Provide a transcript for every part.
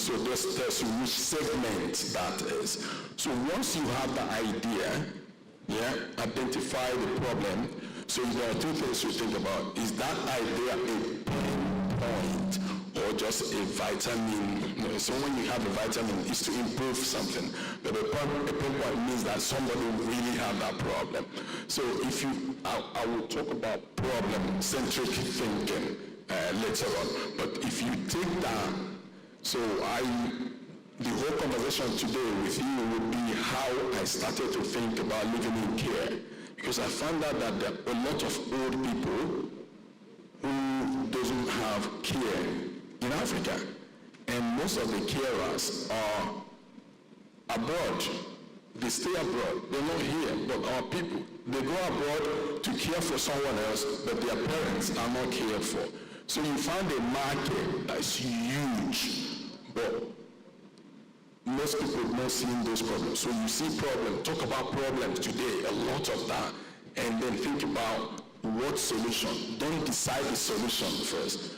so this tells you which segment that is. So once you have the idea, yeah, identify the problem. So there are two things you think about. Is that idea a pain point or just a vitamin? You know, so when you have a vitamin, it's to improve something. But a pain point means that somebody really have that problem. So if you, I will talk about problem-centric thinking later on. But if you take that, so the whole conversation today with you would be how I started to think about living in care. Because I found out that there are a lot of old people who doesn't have care in Africa. And most of the carers are abroad. They stay abroad. They're not here, but our people. They go abroad to care for someone else, but their parents are not cared for. So you find a market that's huge, but most people have not seen those problems. So you see problems, talk about problems today, a lot of that, and then think about what solution. Don't decide the solution first.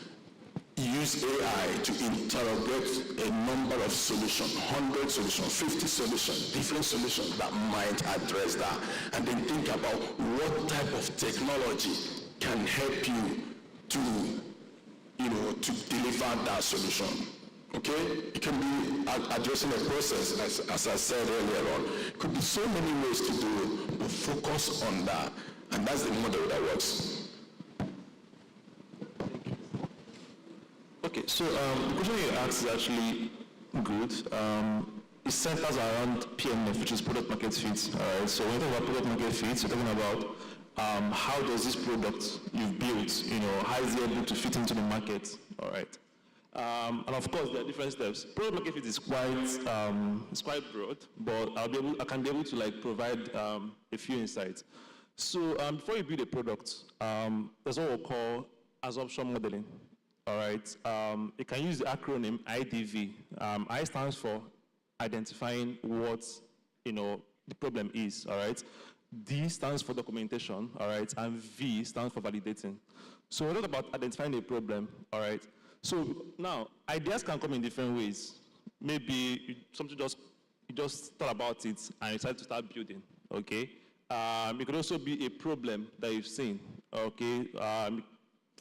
Use AI to interrogate a number of solutions, 100 solutions, 50 solutions, different solutions that might address that. And then think about what type of technology can help you to, to deliver that solution. Okay? It can be addressing a process, as I said earlier on. It could be so many ways to do it, but focus on that. And that's the model that works. Okay, so the question you asked is actually good. It centers around PMF, which is product market fit. All right, so when we talk about product market fit, we're talking about how does this product you've built, how is it able to fit into the market, all right? And of course, there are different steps. Product market fit is quite broad, but I can be able to provide a few insights. So before you build a product, there's what we call assumption modeling. All right, you can use the acronym IDV. I stands for identifying what the problem is. All right, D stands for documentation. All right, and V stands for validating. So we're not about identifying a problem. All right. So now ideas can come in different ways. Maybe you just thought about it and you decided to start building. Okay. It could also be a problem that you've seen. Okay.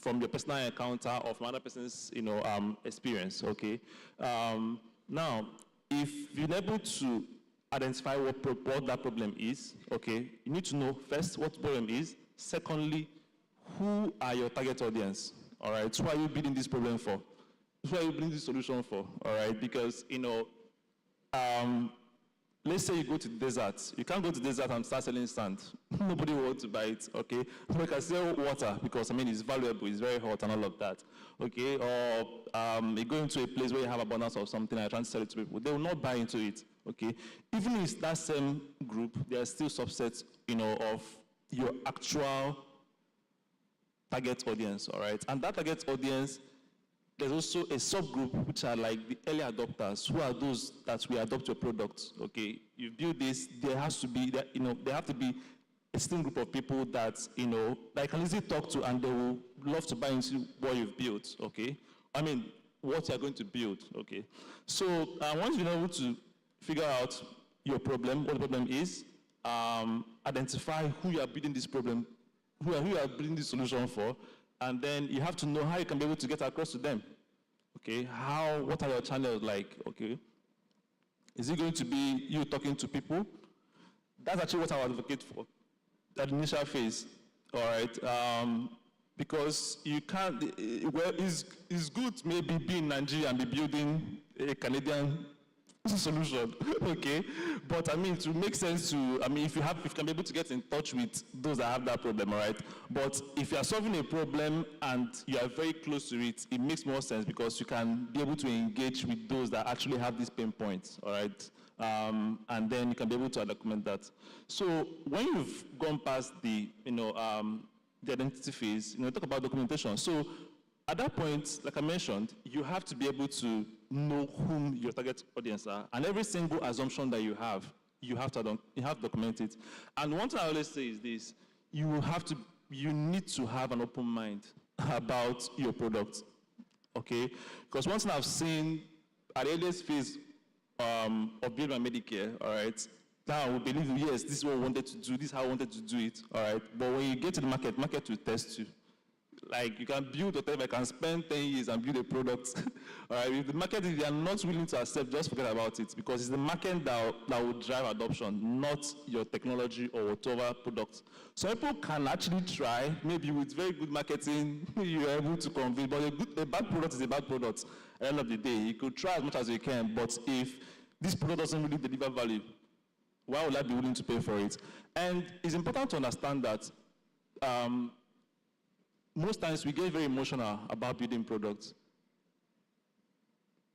From your personal encounter or from another person's, experience, okay? Now, if you're able to identify what that problem is, okay, you need to know first what the problem is. Secondly, who are your target audience, all right? Who are you building this problem for? Who are you building this solution for, all right? Because, let's say you go to the desert. You can't go to the desert and start selling sand. Nobody will want to buy it, okay? But you can sell water because, it's valuable, it's very hot and all of that, okay? Or you go into a place where you have abundance of something and you're trying to sell it to people. They will not buy into it, okay? Even if it's that same group, there are still subsets, of your actual target audience, all right? And that target audience, there's also a subgroup which are like the early adopters, who are those that will adopt your products. Okay, you build this, there have to be a certain group of people that that you can easily talk to, and they will love to buy into what you've built. Okay, what you're going to build. Okay, so once you're able to figure out your problem, what the problem is, identify who you are building this problem, who you are building this solution for. And then you have to know how you can be able to get across to them. Okay, what are your channels like? Okay, is it going to be you talking to people? That's actually what I would advocate for, that initial phase, all right? Because you can't, it's good maybe be in Nigeria and be building a Canadian solution, okay? But it will make sense to, if you can be able to get in touch with those that have that problem, all right? But if you are solving a problem and you are very close to it, it makes more sense because you can be able to engage with those that actually have these pain points, all right? And then you can be able to document that. So when you've gone past the identity phase, talk about documentation. So at that point, like I mentioned, you have to be able to know whom your target audience are. And every single assumption that you have to document it. And one thing I always say is this: you need to have an open mind about your product, okay? Because one thing I've seen at the earliest phase of building my Medicare, all right, now we believe, yes, this is what we wanted to do, this is how I wanted to do it, all right, but when you get to the market will test you. Like, you can build whatever, I can spend 10 years and build a product. All right, if the market, if they are not willing to accept, just forget about it, because it's the market that will drive adoption, not your technology or whatever product. So people can actually try, maybe with very good marketing, you're able to convince, but a bad product is a bad product. At the end of the day, you could try as much as you can, but if this product doesn't really deliver value, why would I be willing to pay for it? And it's important to understand that most times we get very emotional about building products.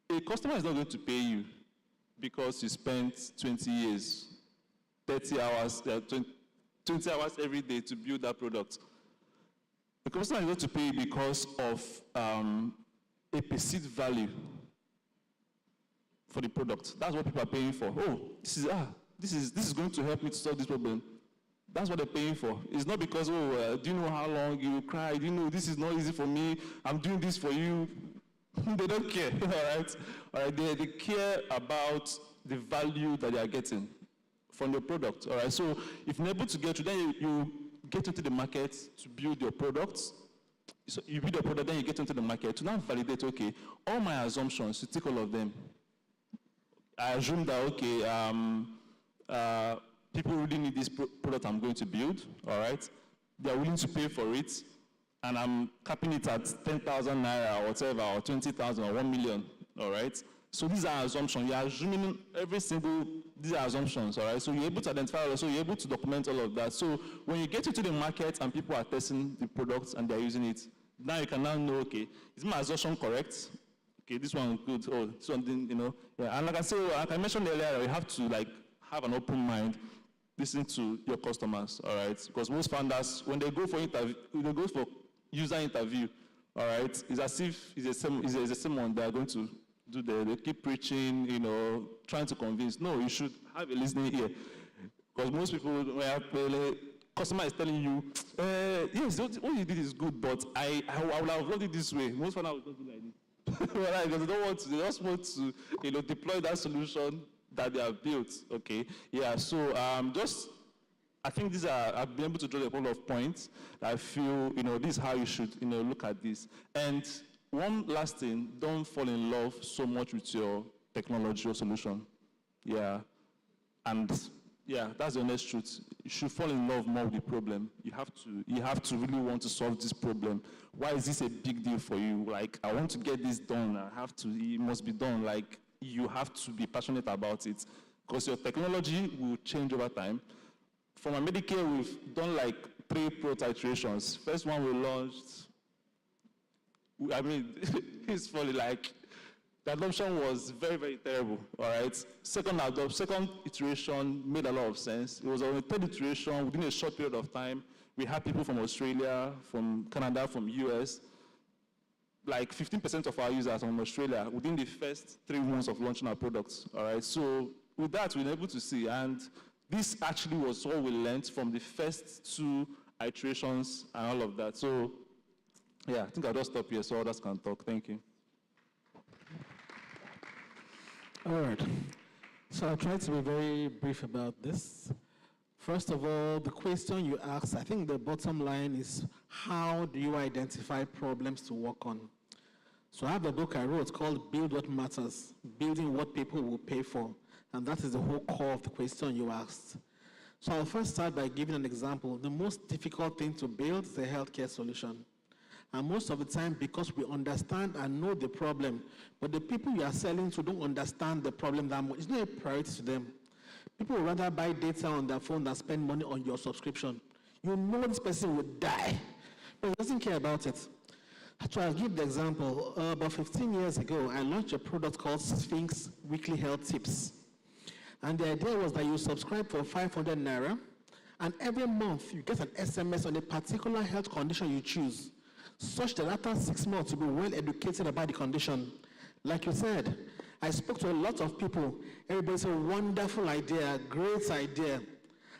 A customer is not going to pay you because you spent 20 years, 30 hours, 20 hours every day to build that product. The customer is going to pay you because of a perceived value for the product. That's what people are paying for. Oh, this is going to help me to solve this problem. That's what they're paying for. It's not because, do you know how long you cry? Do you know this is not easy for me? I'm doing this for you. They don't care, all right? All right, they care about the value that they are getting from your product, all right? So if you're able to get to, then you get into the market to build your products. So you build your product, then you get into the market to now validate, okay, all my assumptions, you take all of them. I assume that, okay, people really need this product I'm going to build, all right? They're willing to pay for it, and I'm capping it at 10,000 naira or whatever, or 20,000 or 1 million, all right? So these are assumptions. You're assuming these are assumptions, all right? So you're able to identify, so you're able to document all of that. So when you get into the market and people are testing the products and they're using it, now you can now know, okay, is my assumption correct? Okay, this one good, oh, this one didn't, you know? Yeah, and like I mentioned earlier, you have to have an open mind. Listen to your customers, all right? Because most founders, when they go for user interview, all right, it's as if it's the same one they're going to do they keep preaching, you know, trying to convince. No, you should have a listening ear. Because most people, when customer is telling you, yes, what you did is good, but I would have loved it this way. Most founders will just do like this. Right? Because they just want to, you know, deploy that solution that they have built, okay? Yeah, so I think I've been able to draw a couple of points that I feel, you know, this is how you should, you know, look at this. And one last thing, don't fall in love so much with your technology or solution. Yeah, and yeah, that's the honest truth. You should fall in love more with the problem. You have to really want to solve this problem. Why is this a big deal for you? Like, I want to get this done, it must be done. Like, you have to be passionate about it because your technology will change over time. For my Medicare, we've done like 3 prototype iterations. First one we launched, I mean, it's funny, like, the adoption was very, very terrible, all right? Second iteration made a lot of sense. It was on the 3rd iteration, within a short period of time, we had people from Australia, from Canada, from US, like 15% of our users from Australia within the first 3 months of launching our products, all right? So with that, we were able to see, and this actually was all we learned from the first 2 iterations and all of that. So yeah, I think I'll just stop here so others can talk. Thank you. All right. So I'll try to be very brief about this. First of all, the question you asked, I think the bottom line is, how do you identify problems to work on? So I have a book I wrote called Build What Matters, Building What People Will Pay For. And that is the whole core of the question you asked. So I'll first start by giving an example. The most difficult thing to build is a healthcare solution. And most of the time, because we understand and know the problem, but the people you are selling to don't understand the problem that much. It's not a priority to them. People would rather buy data on their phone than spend money on your subscription. You know this person would die, but he doesn't care about it. So I'll give the example. About 15 years ago, I launched a product called Sphinx Weekly Health Tips. And the idea was that you subscribe for 500 naira, and every month you get an SMS on a particular health condition you choose, such that after 6 months you'll be well educated about the condition. Like you said, I spoke to a lot of people. Everybody said, wonderful idea, great idea.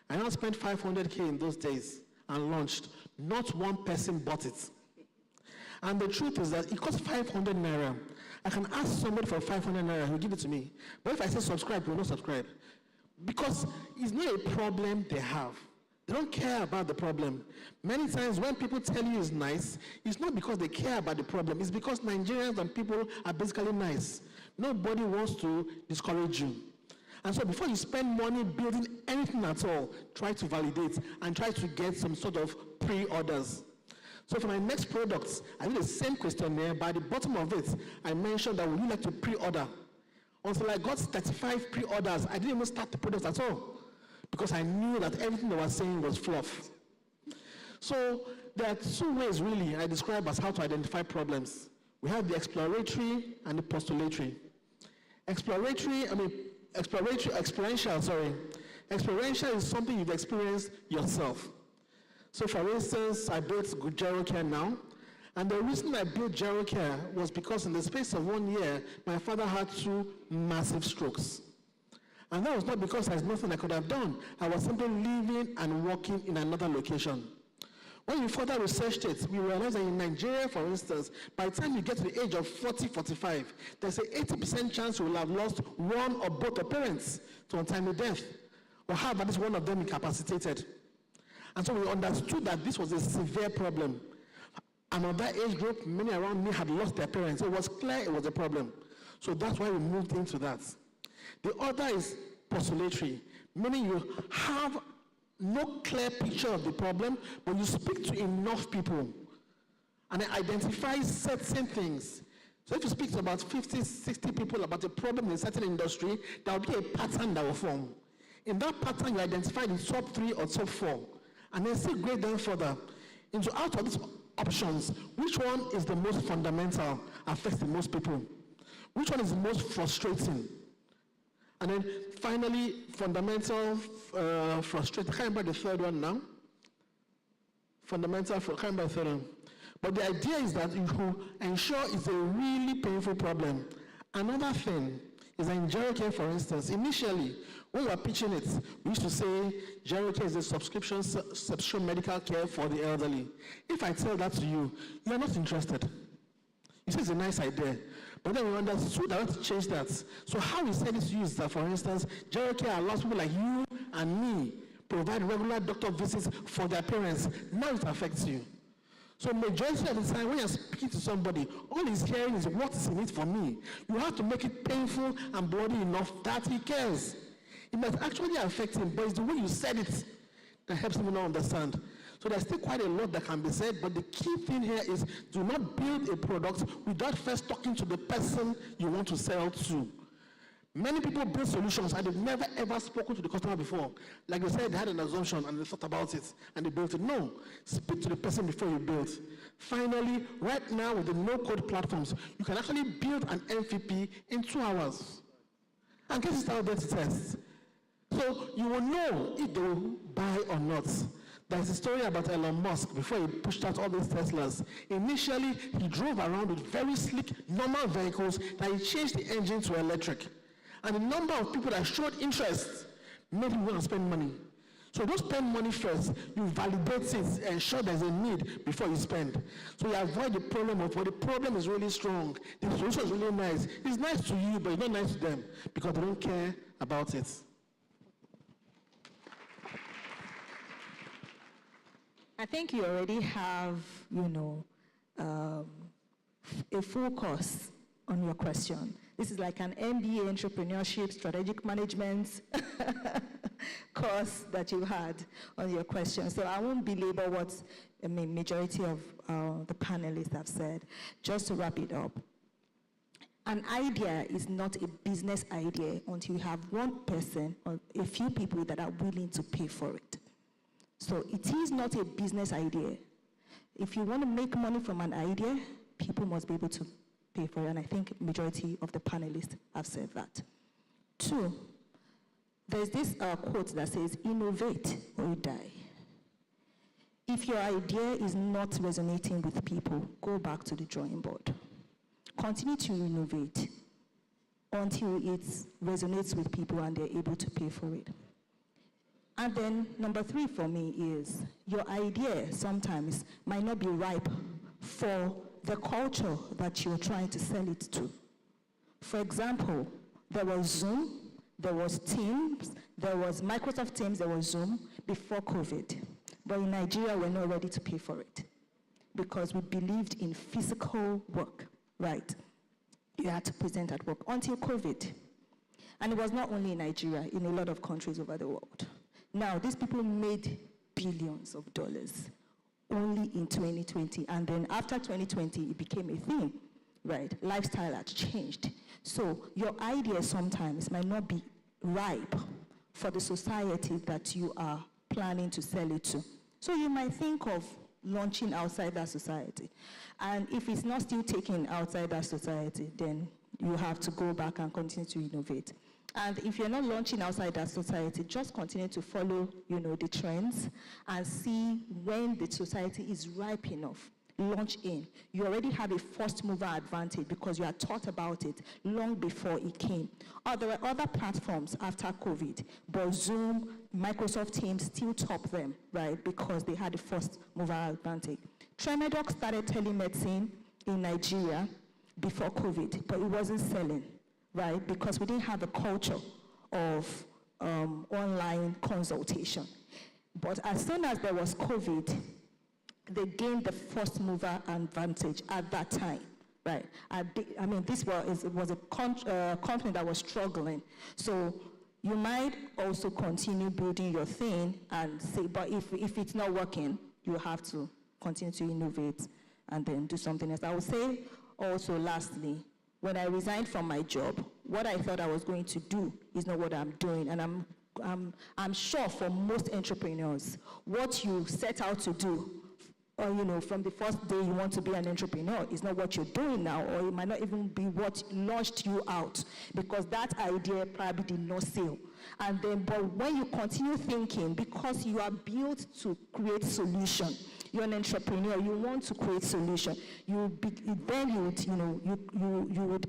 I now spent 500K in those days and launched. Not one person bought it. And the truth is that it cost 500 naira. I can ask somebody for 500 naira, he'll give it to me. But if I say subscribe, he will not subscribe. Because it's not a problem they have. They don't care about the problem. Many times when people tell you it's nice, it's not because they care about the problem. It's because Nigerians and people are basically nice. Nobody wants to discourage you. And so before you spend money building anything at all, try to validate and try to get some sort of pre-orders. So for my next products, I did the same questionnaire. By the bottom of it, I mentioned that would you like to pre-order? Until I got 35 pre-orders, I didn't even start the product at all, because I knew that everything they were saying was fluff. So there are two ways really I describe as how to identify problems. We have the exploratory and the postulatory. Experiential is something you've experienced yourself. So for instance, I built GeroCare now, and the reason I built GeroCare was because in the space of 1 year, my father had 2 massive strokes. And that was not because there's nothing I could have done. I was simply living and working in another location. When we further researched it, we realized that in Nigeria, for instance, by the time you get to the age of 40, 45, there's an 80% chance you will have lost one or both your parents to untimely death, or have at least one of them incapacitated. And so we understood that this was a severe problem. And on that age group, many around me had lost their parents. It was clear it was a problem. So that's why we moved into that. The other is postulatory, meaning you have no clear picture of the problem, but you speak to enough people and identify certain things. So if you speak to about 50, 60 people about a problem in a certain industry, there will be a pattern that will form. In that pattern, you identify the top 3 or top 4, and then still grade them further into out of these options, which one is the most fundamental, affects the most people? Which one is the most frustrating? And then finally, fundamental, frustrating. I can't remember the third one now. Fundamental, I can't remember the third one. But the idea is that you ensure it's a really painful problem. Another thing is that in GeroCare, for instance, initially, when we were pitching it, we used to say GeroCare is a subscription medical care for the elderly. If I tell that to you, you are not interested. You say it's a nice idea. But then we understood that we have to change that. So how we said it to you is that, for instance, GeroCare allows people like you and me provide regular doctor visits for their parents. Now it affects you. So majority of the time when you're speaking to somebody, all he's hearing is what is in it for me. You have to make it painful and bloody enough that he cares. It might actually affect him, but it's the way you said it that helps him not understand. So there's still quite a lot that can be said, but the key thing here is do not build a product without first talking to the person you want to sell to. Many people build solutions and they've never ever spoken to the customer before. Like they said, they had an assumption and they thought about it and they built it. No, speak to the person before you build. Finally, right now with the no-code platforms, you can actually build an MVP in 2 hours and get it out there to test. So you will know if they will buy or not. There's a story about Elon Musk before he pushed out all these Teslas. Initially, he drove around with very slick, normal vehicles that he changed the engine to electric. And the number of people that showed interest made him want to spend money. So don't spend money first. You validate it, ensure there's a need before you spend. So you avoid the problem of, well, the problem is really strong. The solution is really nice. It's nice to you, but it's not nice to them because they don't care about it. I think you already have, a full course on your question. This is like an MBA entrepreneurship, strategic management course that you had on your question. So I won't belabor what majority of the panelists have said. Just to wrap it up, an idea is not a business idea until you have one person or a few people that are willing to pay for it. So it is not a business idea. If you want to make money from an idea, people must be able to pay for it, and I think majority of the panelists have said that. 2, there's this quote that says, innovate or you die. If your idea is not resonating with people, go back to the drawing board. Continue to innovate until it resonates with people and they're able to pay for it. And then number 3 for me is your idea sometimes might not be ripe for the culture that you're trying to sell it to. For example, there was Zoom, there was Teams, there was Microsoft Teams, there was Zoom before COVID. But in Nigeria, we're not ready to pay for it because we believed in physical work, right? You had to present at work until COVID. And it was not only in Nigeria, in a lot of countries over the world. Now, these people made billions of dollars only in 2020. And then after 2020, it became a thing, right? Lifestyle had changed. So your idea sometimes might not be ripe for the society that you are planning to sell it to. So you might think of launching outside that society. And if it's not still taken outside that society, then you have to go back and continue to innovate. And if you're not launching outside that society, just continue to follow, the trends and see when the society is ripe enough. Launch in. You already have a first mover advantage because you had thought about it long before it came. There were other platforms after COVID, but Zoom, Microsoft Teams still top them, right? Because they had the first mover advantage. Tremedoc started telemedicine in Nigeria before COVID, but it wasn't selling, right? Because we didn't have a culture of online consultation. But as soon as there was COVID, they gained the first mover advantage at that time, right? This was a company that was struggling. So you might also continue building your thing and say, but if it's not working, you have to continue to innovate and then do something else. I would say also lastly, when I resigned from my job, what I thought I was going to do is not what I'm doing. And I'm sure for most entrepreneurs, what you set out to do, or from the first day you want to be an entrepreneur, is not what you're doing now, or it might not even be what launched you out, because that idea probably did not sell. And then, but when you continue thinking, because you are built to create solution, you're an entrepreneur, you want to create solution, you would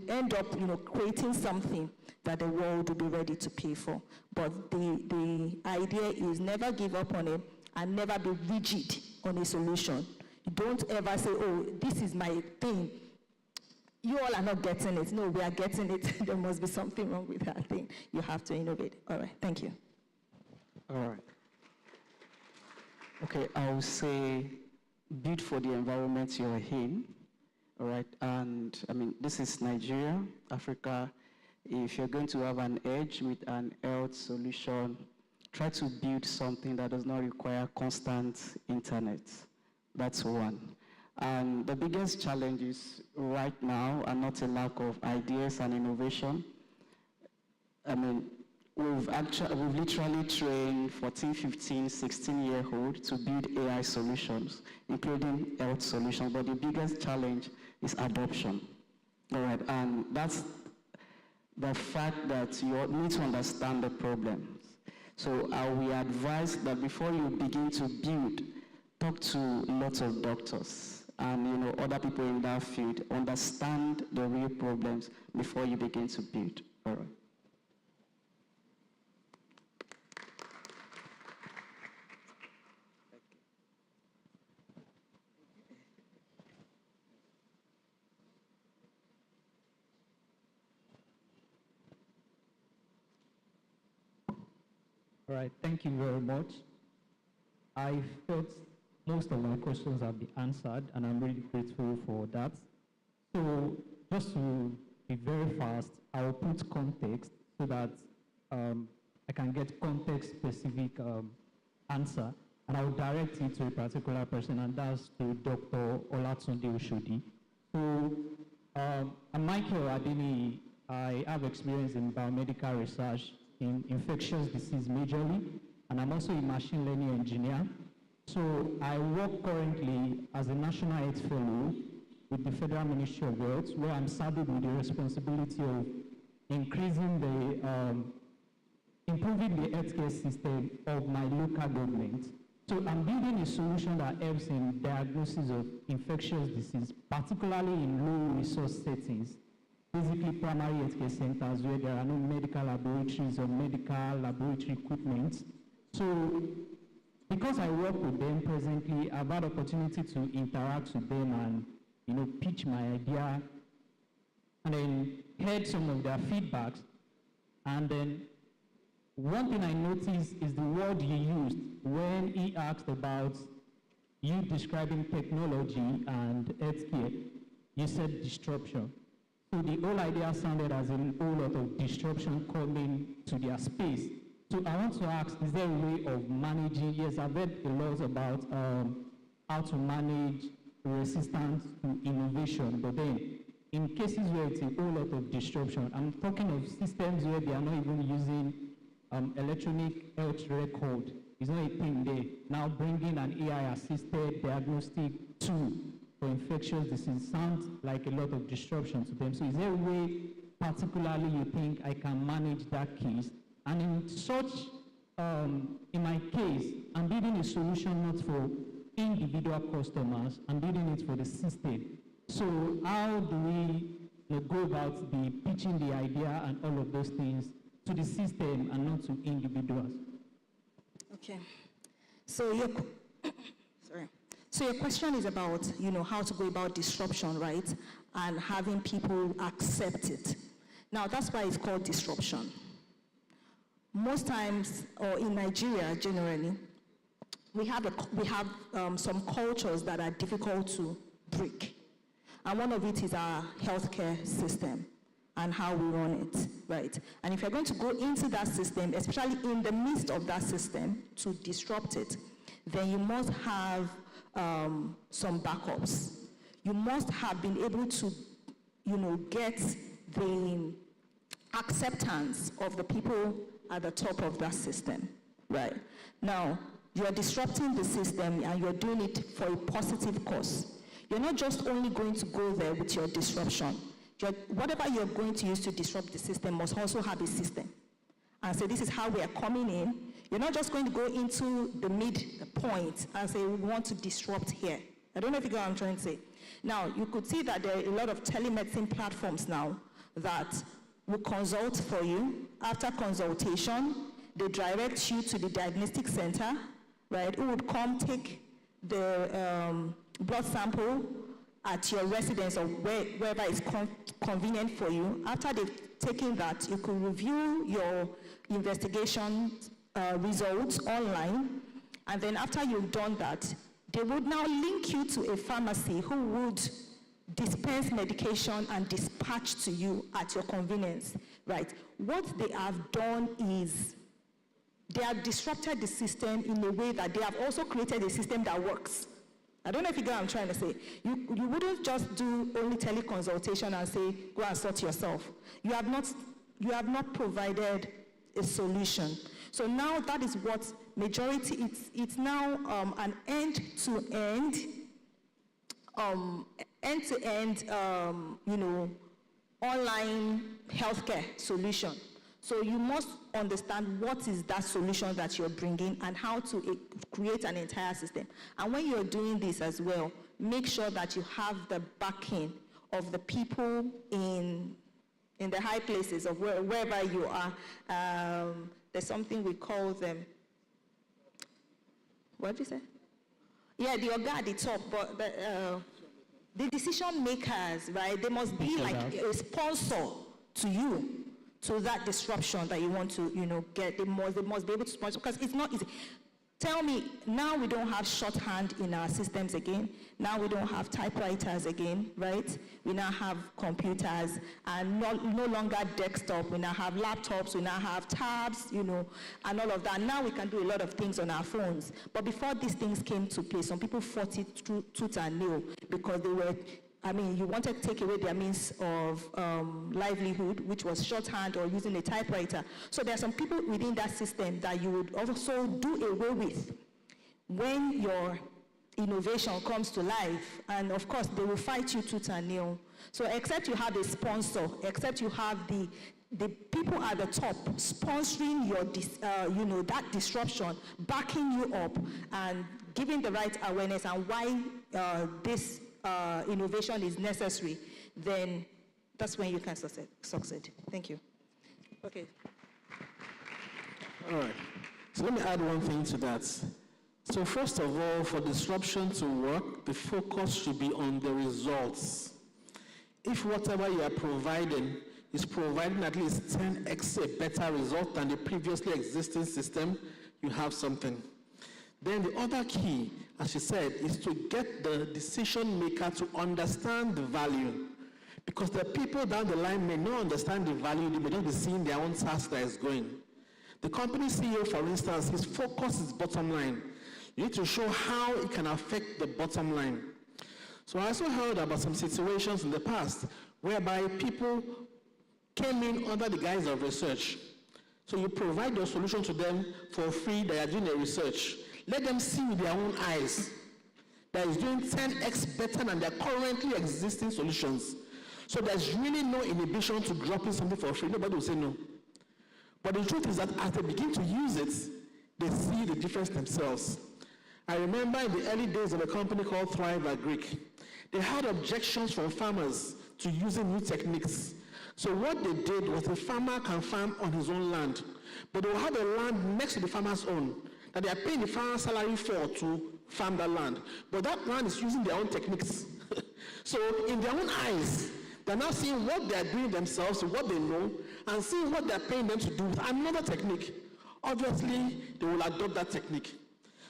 end up, creating something that the world will be ready to pay for. But the idea is never give up on it and never be rigid on a solution. You don't ever say, oh, this is my thing. You all are not getting it. No, we are getting it. There must be something wrong with that thing. You have to innovate. All right, thank you. All right. Okay, I will say build for the environment you're in. All right, and this is Nigeria, Africa. If you're going to have an edge with an health solution, try to build something that does not require constant internet. That's one. And the biggest challenges right now are not a lack of ideas and innovation. We've literally trained 14, 15, 16-year-olds to build AI solutions, including health solutions, but the biggest challenge is adoption. All right, and that's the fact that you need to understand the problems. So I will advise that before you begin to build, talk to lots of doctors and other people in that field. Understand the real problems before you begin to build. All right. All right, thank you very much. I felt most of my questions have been answered, and I'm really grateful for that. So just to be very fast, I will put context so that I can get context-specific answer, and I will direct it to a particular person, and that's to Dr. Olatunde Oshodi. So I'm Michael Adini. I have experience in biomedical research in infectious disease majorly, and I'm also a machine learning engineer. So I work currently as a National Health Fellow with the Federal Ministry of Health, where I'm saddled with the responsibility of increasing improving the healthcare system of my local government. So I'm building a solution that helps in diagnosis of infectious disease, particularly in low resource settings, basically primary healthcare centers where there are no medical laboratories or medical laboratory equipment. So because I work with them presently, I've had opportunity to interact with them and pitch my idea. And then heard some of their feedbacks, and then one thing I noticed is the word you used when he asked about you describing technology and healthcare. You said disruption. So the whole idea sounded as a whole lot of disruption coming to their space. So I want to ask, is there a way of managing? Yes, I've read a lot about how to manage resistance to innovation, but then in cases where it's a whole lot of disruption, I'm talking of systems where they are not even using electronic health record. It's not a thing there. Now bringing an AI-assisted diagnostic tool for infectious disease sounds like a lot of disruption to them. So is there a way particularly you think I can manage that case? And in such, in my case, I'm building a solution not for individual customers, I'm building it for the system. So how do we go about the pitching the idea and all of those things to the system and not to individuals? Okay. So your question is about, how to go about disruption, right? And having people accept it. Now, that's why it's called disruption. Most times, or in Nigeria generally, we have some cultures that are difficult to break. And one of it is our healthcare system and how we run it, right? And if you're going to go into that system, especially in the midst of that system, to disrupt it, then you must have some backups. You must have been able to, get the acceptance of the people at the top of that system, right? Now, you're disrupting the system and you're doing it for a positive cause. You're not just only going to go there with your disruption. Whatever you're going to use to disrupt the system must also have a system. And say, this is how we are coming in. You're not just going to go into the midpoint and say, we want to disrupt here. I don't know if you get what I'm trying to say. Now, you could see that there are a lot of telemedicine platforms now that will consult for you. After consultation, they direct you to the diagnostic center, right, who would come take the blood sample at your residence or wherever is convenient for you. After they've taken that, you could review your investigation results online, and then after you've done that, they would now link you to a pharmacy who would dispense medication and dispatch to you at your convenience, right? What they have done is they have disrupted the system in a way that they have also created a system that works. I don't know if you get what I'm trying to say. You wouldn't just do only teleconsultation and say, go and sort yourself. You have not provided a solution. So now that is what majority, it's now an end-to-end, online healthcare solution. So you must understand what is that solution that you're bringing and how to create an entire system. And when you're doing this as well, make sure that you have the backing of the people in the high places of wherever you are. There's something we call them, what did you say? Yeah, the Oga at the top, but the decision makers, right? They must be like a sponsor to you, to that disruption that you want to, get. They must be able to sponsor, because it's not easy. Tell me, now we don't have shorthand in our systems again. Now we don't have typewriters again, right? We now have computers, and no longer desktop. We now have laptops, we now have tabs, and all of that. Now we can do a lot of things on our phones. But before these things came to play, some people fought it tooth and nail because they were, you wanted to take away their means of livelihood, which was shorthand or using a typewriter. So there are some people within that system that you would also do away with when your innovation comes to life. And of course, they will fight you tooth and nail. So except you have a sponsor, except you have the people at the top sponsoring your, that disruption, backing you up and giving the right awareness and why this innovation is necessary, then that's when you can succeed. Thank you. Okay. All right. So let me add one thing to that. So first of all, for disruption to work, the focus should be on the results. If whatever you are providing is providing at least 10x a better result than the previously existing system, you have something. Then the other key, as she said, is to get the decision maker to understand the value. Because the people down the line may not understand the value, they may not be seeing their own task that is going. The company CEO, for instance, his focus is bottom line. You need to show how it can affect the bottom line. So I also heard about some situations in the past whereby people came in under the guise of research. So you provide your solution to them for free, they are doing a research. Let them see with their own eyes that is doing 10x better than their currently existing solutions. So there's really no inhibition to dropping something for free. Nobody will say no. But the truth is that as they begin to use it, they see the difference themselves. I remember in the early days of a company called Thrive Agric, they had objections from farmers to using new techniques. So what they did was the farmer can farm on his own land, but they will have a land next to the farmer's own that they are paying the farmer's salary for to farm that land. But that land is using their own techniques. So in their own eyes, they're now seeing what they are doing themselves, what they know, and seeing what they're paying them to do with another technique. Obviously, they will adopt that technique.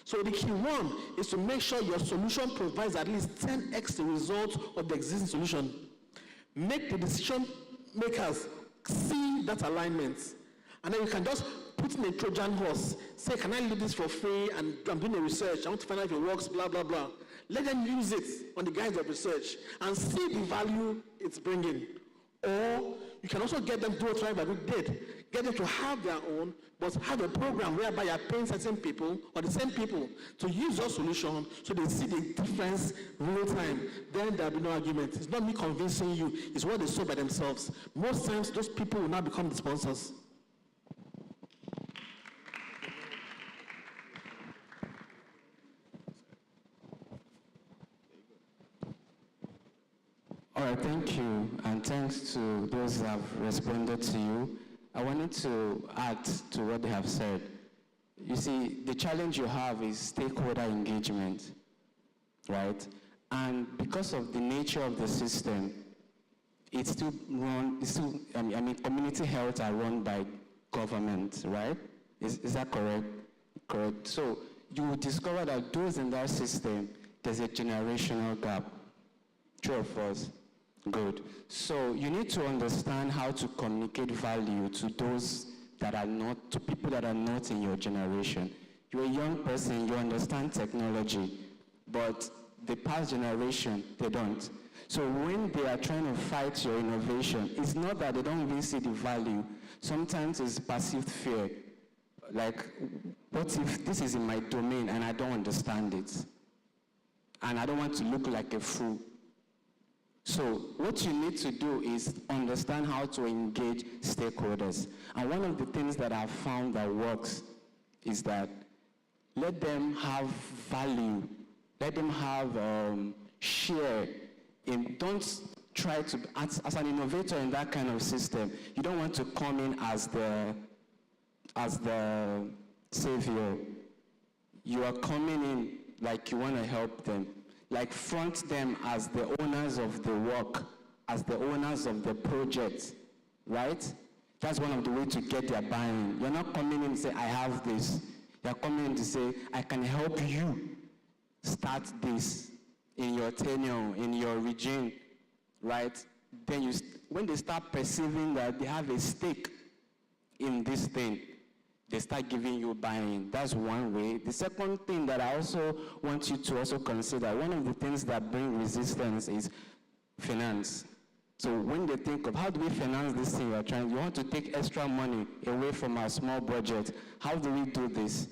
So the key one is to make sure your solution provides at least 10x the result of the existing solution. Make the decision makers see that alignment. And then you can just put in a Trojan horse, say, can I do this for free? And I'm doing a research, I want to find out if it works, blah, blah, blah. Let them use it on the guise of research and see the value it's bringing. Or you can also get them to do what Thrive Agric did. Get them to have their own, but have a program whereby you're paying certain people or the same people to use your solution so they see the difference real time. Then there'll be no argument. It's not me convincing you, it's what they saw by themselves. Most times, those people will now become the sponsors. All right, thank you, and thanks to those who have responded to you. I wanted to add to what they have said. You see, the challenge you have is stakeholder engagement, right? And because of the nature of the system, it's still community health are run by government, right? Is that correct? Correct. So you will discover that those in that system, there's a generational gap. True or false? Good. So you need to understand how to communicate value to those that are not, to people that are not in your generation. You're a young person, you understand technology, but the past generation, they don't. So when they are trying to fight your innovation, it's not that they don't even see the value. Sometimes it's perceived fear. Like, what if this is in my domain and I don't understand it? And I don't want to look like a fool. So what you need to do is understand how to engage stakeholders. And one of the things that I've found that works is that let them have value. Let them have share. Don't try to, as an innovator in that kind of system, you don't want to come in as the savior. You are coming in like you want to help them. Like front them as the owners of the work, as the owners of the project, right? That's one of the ways to get their buy-in. You're not coming in and say, I have this. You're coming in to say, I can help you start this in your tenure, in your region, right? Then when they start perceiving that they have a stake in this thing, they start giving you buy-in. That's one way. The second thing that I also want you to also consider, one of the things that bring resistance is finance. So when they think of how do we finance this thing you're trying, you want to take extra money away from our small budget. How do we do this?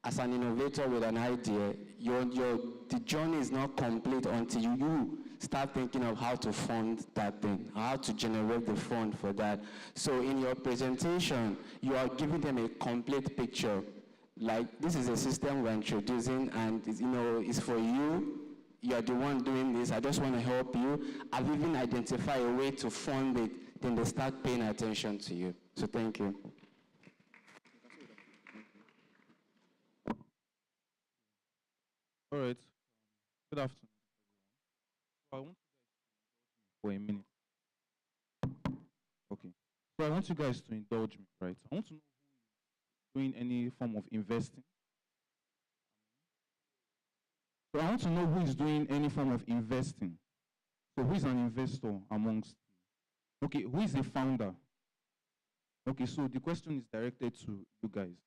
As an innovator with an idea, the journey is not complete until you start thinking of how to fund that thing, how to generate the fund for that. So in your presentation, you are giving them a complete picture. Like, this is a system we're introducing, and it's for you. You're the one doing this. I just want to help you. I've even identified a way to fund it. Then they start paying attention to you. So thank you. All right. Good afternoon, everyone. So I want you guys to indulge me for a minute. Okay. So I want you guys to indulge me, right? I want to know who is doing any form of investing. So I want to know who is doing any form of investing. So who is an investor amongst you? Okay, who is a founder? Okay, so the question is directed to you guys.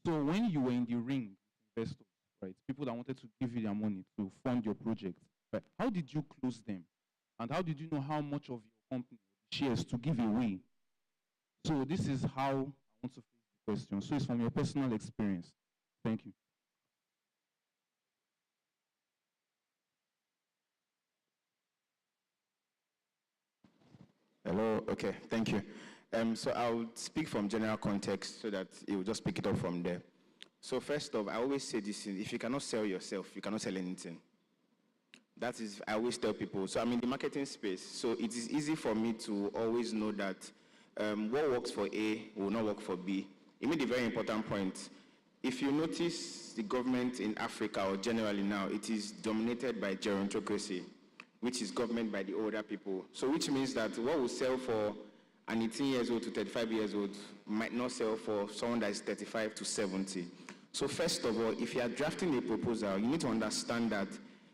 So when you were in the ring with investors, right, people that wanted to give you their money to fund your project, right, how did you close them? And how did you know how much of your company shares to give away? So this is how I want to phrase the question. So it's from your personal experience. Thank you. Hello, okay, thank you. So I'll speak from general context so that it will just pick it up from there. So first off, I always say this, if you cannot sell yourself, you cannot sell anything. That is, I always tell people. So I'm in the marketing space, so it is easy for me to always know that what works for A will not work for B. It made a very important point. If you notice the government in Africa, or generally now, it is dominated by gerontocracy, which is government by the older people. So which means that what will sell for an 18 years old to 35 years old might not sell for someone that is 35 to 70. So first of all, if you are drafting a proposal, you need to understand that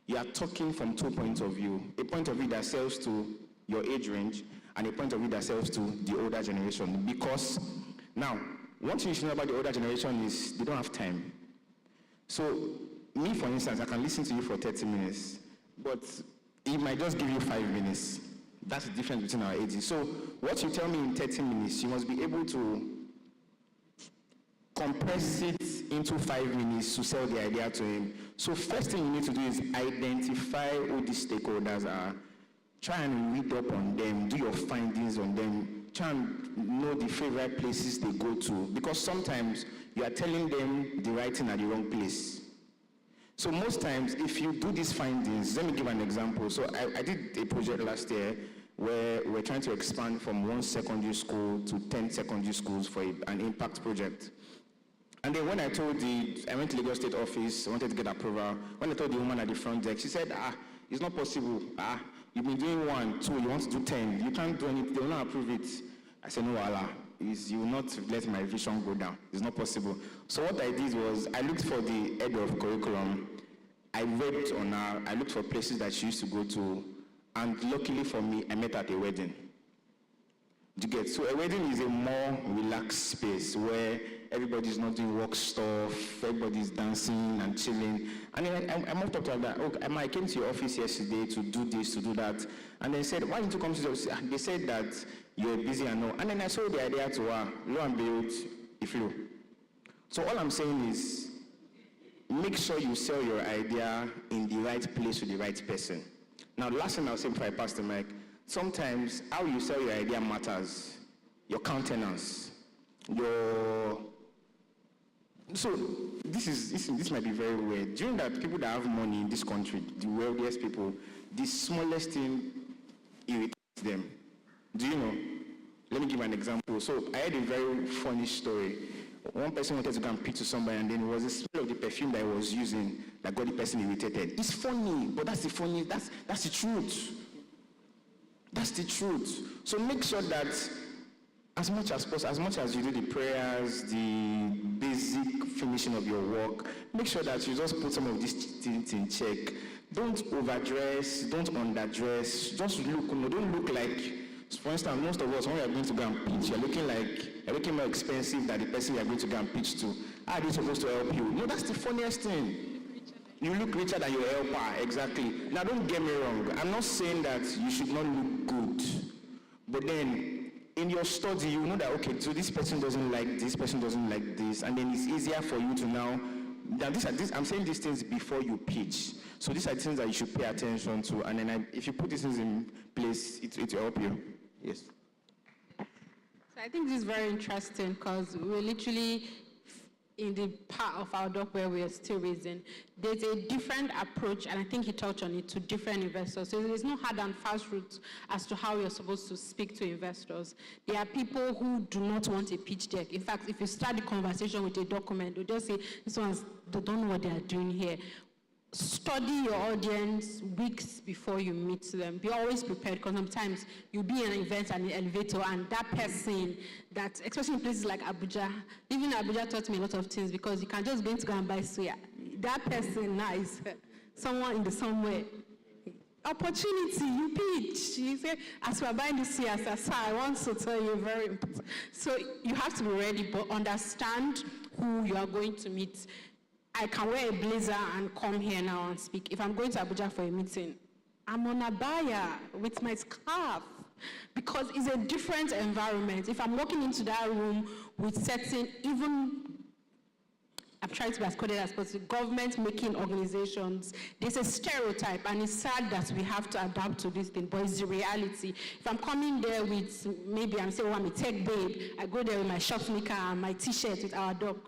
you are talking from 2 points of view. A point of view that sells to your age range, and a point of view that sells to the older generation. Because now, one thing you should know about the older generation is they don't have time. So me, for instance, I can listen to you for 30 minutes, but it might just give you 5 minutes. That's the difference between our ages. So what you tell me in 30 minutes, you must be able to compress it into 5 minutes to sell the idea to him. So first thing you need to do is identify who the stakeholders are. Try and read up on them, do your findings on them, try and know the favorite places they go to. Because sometimes you are telling them the right thing at the wrong place. So most times, if you do these findings, let me give an example. So I did a project last year where we're trying to expand from 1 secondary school to 10 secondary schools for an impact project. And then when I went to Lagos State office, I wanted to get approval. When I told the woman at the front desk, she said, it's not possible. You've been doing 1, 2, you want to do 10. You can't do anything, they will not approve it. I said, no, Allah, you will not let my vision go down. It's not possible. So what I did was, I looked for the head of curriculum. I read on her, I looked for places that she used to go to, and luckily for me, I met at a wedding. Do you get? So a wedding is a more relaxed space where everybody's not doing work stuff, everybody's dancing and chilling. And then I moved up to her that, okay, I came to your office yesterday to do this, to do that. And they said, why didn't you come to the office? They said that you're busy and all. And then I sold the idea to her, lo and behold, it flew. So all I'm saying is, make sure you sell your idea in the right place to the right person. Now, the last thing I'll say before I pass the mic, sometimes how you sell your idea matters. Your countenance, So this might be very weird. During that, people that have money in this country, the wealthiest people, the smallest thing irritates them. Do you know? Let me give an example. So I had a very funny story. One person wanted to go and pitch to somebody, and then it was the smell of the perfume that he was using that got the person irritated. It's funny, but that's the truth. That's the truth. So make sure that as much as possible, as much as you do the prayers, the basic finishing of your work, make sure that you just put some of these things in check. Don't overdress, don't underdress, just look, don't look like, for instance, most of us, when we are going to go and pitch, you're looking more expensive than the person you're going to go and pitch to. How are they supposed to help you? No, that's the funniest thing. You look richer than your helper, exactly. Now, don't get me wrong. I'm not saying that you should not look good. But then, in your study, you know that, okay, so this person doesn't like this, person doesn't like this, and then it's easier for you to now, I'm saying these things before you pitch. So these are things that you should pay attention to, and then if you put these things in place, it will help you. Yes. So I think this is very interesting because we're literally in the part of our doc where we are still raising. There's a different approach, and I think he touched on it, to different investors. So there's no hard and fast route as to how you're supposed to speak to investors. There are people who do not want a pitch deck. In fact, if you start the conversation with a document, they'll just say, this one's, they don't know what they are doing here. study your audience weeks before you meet them. Be always prepared, because sometimes you'll be in an event and an elevator, and that person, that, especially in places like Abuja, even Abuja taught me a lot of things, because you can just go and buy suya. That person now is someone in the somewhere. Opportunity, you pitch. You say, as we're buying this suya, sir, I want to tell you very important. So you have to be ready, but understand who you are going to meet. I can wear a blazer and come here now and speak. If I'm going to Abuja for a meeting, I'm on a buyer with my scarf, because it's a different environment. If I'm walking into that room with certain, even, I'm trying to be as coded as possible, government-making organizations, there's a stereotype, and it's sad that we have to adapt to this thing, but it's the reality. If I'm coming there with, maybe I'm saying, oh, I'm a tech babe, I go there with my short sneaker and my t-shirt with our dog.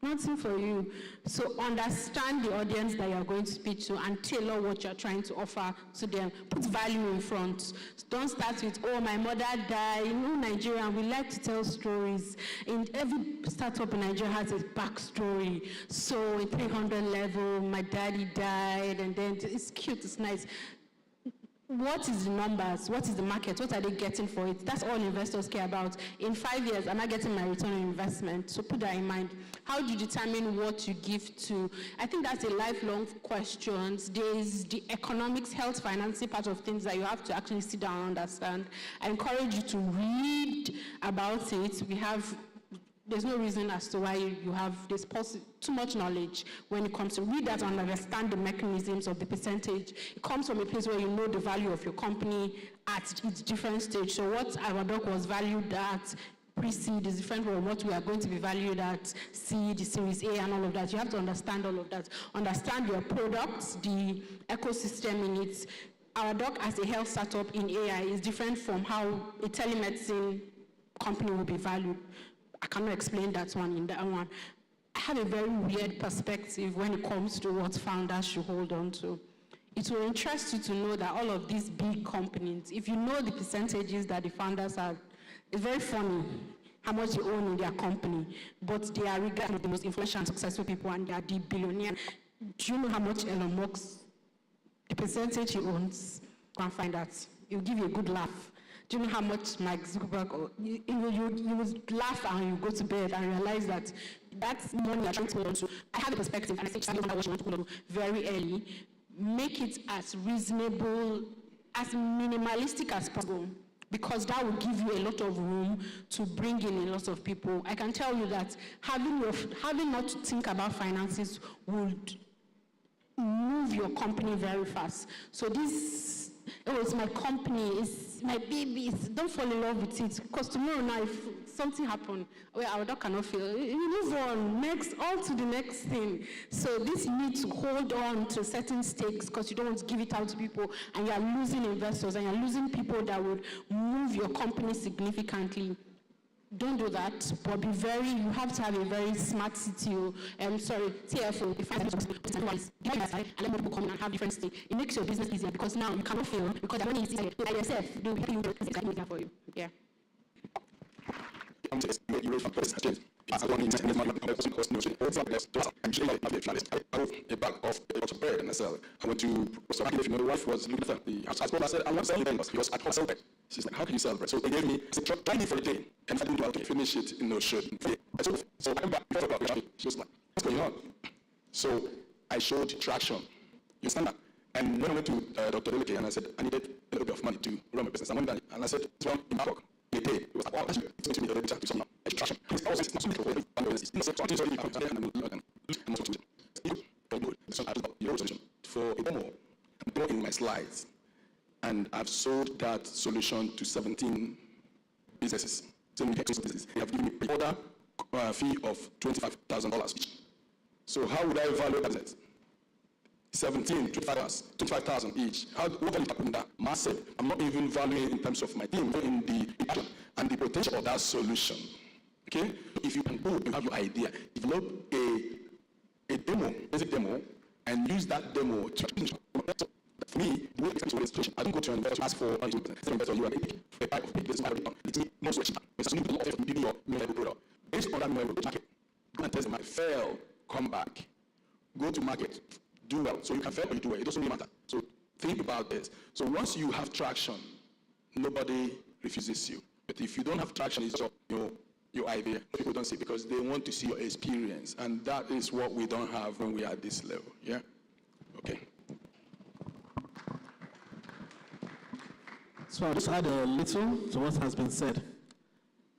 Nothing for you. So understand the audience that you're going to speak to and tailor what you're trying to offer to them. Put value in front. Don't start with, oh, my mother died. You know, Nigerian, we like to tell stories. In every startup in Nigeria has a backstory. So in 300 level, my daddy died, and then it's cute, it's nice. What is the numbers? What is the market? What are they getting for it? That's all investors care about. In 5 years, am I getting my return on investment? So put that in mind. How do you determine what you give to? I think that's a lifelong question. There's the economics, health, financing part of things that you have to actually sit down and understand. I encourage you to read about it. There's no reason as to why you have this too much knowledge when it comes to read that and understand the mechanisms of the percentage. It comes from a place where you know the value of your company at its different stage. So what our doc was valued at pre-seed is different from what we are going to be valued at seed, Series A, and all of that. You have to understand all of that. Understand your products, the ecosystem in it. Our doc as a health startup in AI is different from how a telemedicine company will be valued. I cannot explain that one in that one. I have a very weird perspective when it comes to what founders should hold on to. It will interest you to know that all of these big companies, if you know the percentages that the founders have, it's very funny how much they own in their company, but they are regarded as the most influential and successful people, and they are the billionaire. Do you know how much Elon Musk, the percentage he owns? Go and find out. He'll give you a good laugh. Do you know how much Mark Zuckerberg, you would laugh and you go to bed and realize that that's money you're trying to hold on to. I have a perspective, and I think what you want to hold on to very early. Make it as reasonable, as minimalistic as possible, because that will give you a lot of room to bring in a lot of people. I can tell you that having not to think about finances would move your company very fast. So this, oh, it's my company, it's my baby, don't fall in love with it, because tomorrow now, if something happens, well, our dog cannot feel, you move on, on to the next thing. So this you need to hold on to certain stakes, because you don't want to give it out to people, and you're losing investors, and you're losing people that would move your company significantly. Don't do that, but you have to have a very smart CTO, CFO, and let people come in and have different stakes. It makes your business easier, because now you cannot fail, because the money is easier by yourself. They'll help you do it for you. Yeah. I have a bag of bread and I sell it. I went to, so if you know, the wife was looking at the house. I said, I'm not selling bread because I can't sell bread. She's like, how can you sell bread? So they gave me, I said, try me for a day. And if I didn't do it, I'll finish it in no shirt. So I came back, she was like, what's going on? So I showed traction. You understand that? And when I went to Dr. Deleke and I said, I needed a little bit of money to run my business, I went down and I said, it's one in Babcock. In a day, it was like, wow, actually, it's going to be a little bit to some now. Traction. It's always not so little. Something's already come together and I'm also solution for a demo. I'm doing in my slides. And I've sold that solution to 17 businesses. 17 businesses. They have given me a order fee of $25,000 each. So how would I evaluate that business? 17, 25,000 each. What value put in that? Massive. I'm not even valuing in terms of my team, in the action and the potential of that solution. Okay? If you can go, you have your idea, develop a demo, basic demo, and use that demo to for me, the way I situation, I don't go to an investor to ask for an investor, you are a type of business already done. It's me, most switch. It's a new lot of giving your new product. Based on that new market, go and test them, fail, come back. Go to market, do well. So you can fail or you do well. It doesn't really matter. So think about this. So once you have traction, nobody refuses you. But if you don't have traction, it's just your idea. People don't see because they want to see your experience. And that is what we don't have when we are at this level. Yeah? Okay. So I'll just add a little to what has been said.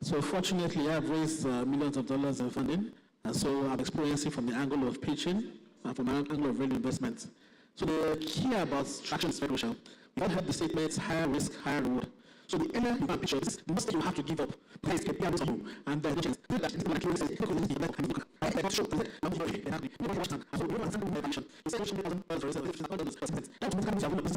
So fortunately, I've raised millions of dollars in funding, and so I'm experiencing from the angle of pitching and from the angle of real investment. So the key about traction is very crucial. We all have the statements, higher risk, higher reward. So the earlier you can picture this, the most you have to give up. Because it's KPI on you, and there's no chance. It's like it's not show. It's like show. Nobody watch them. So we want something more action. It's like $1,000 for this. That's what comes out of this.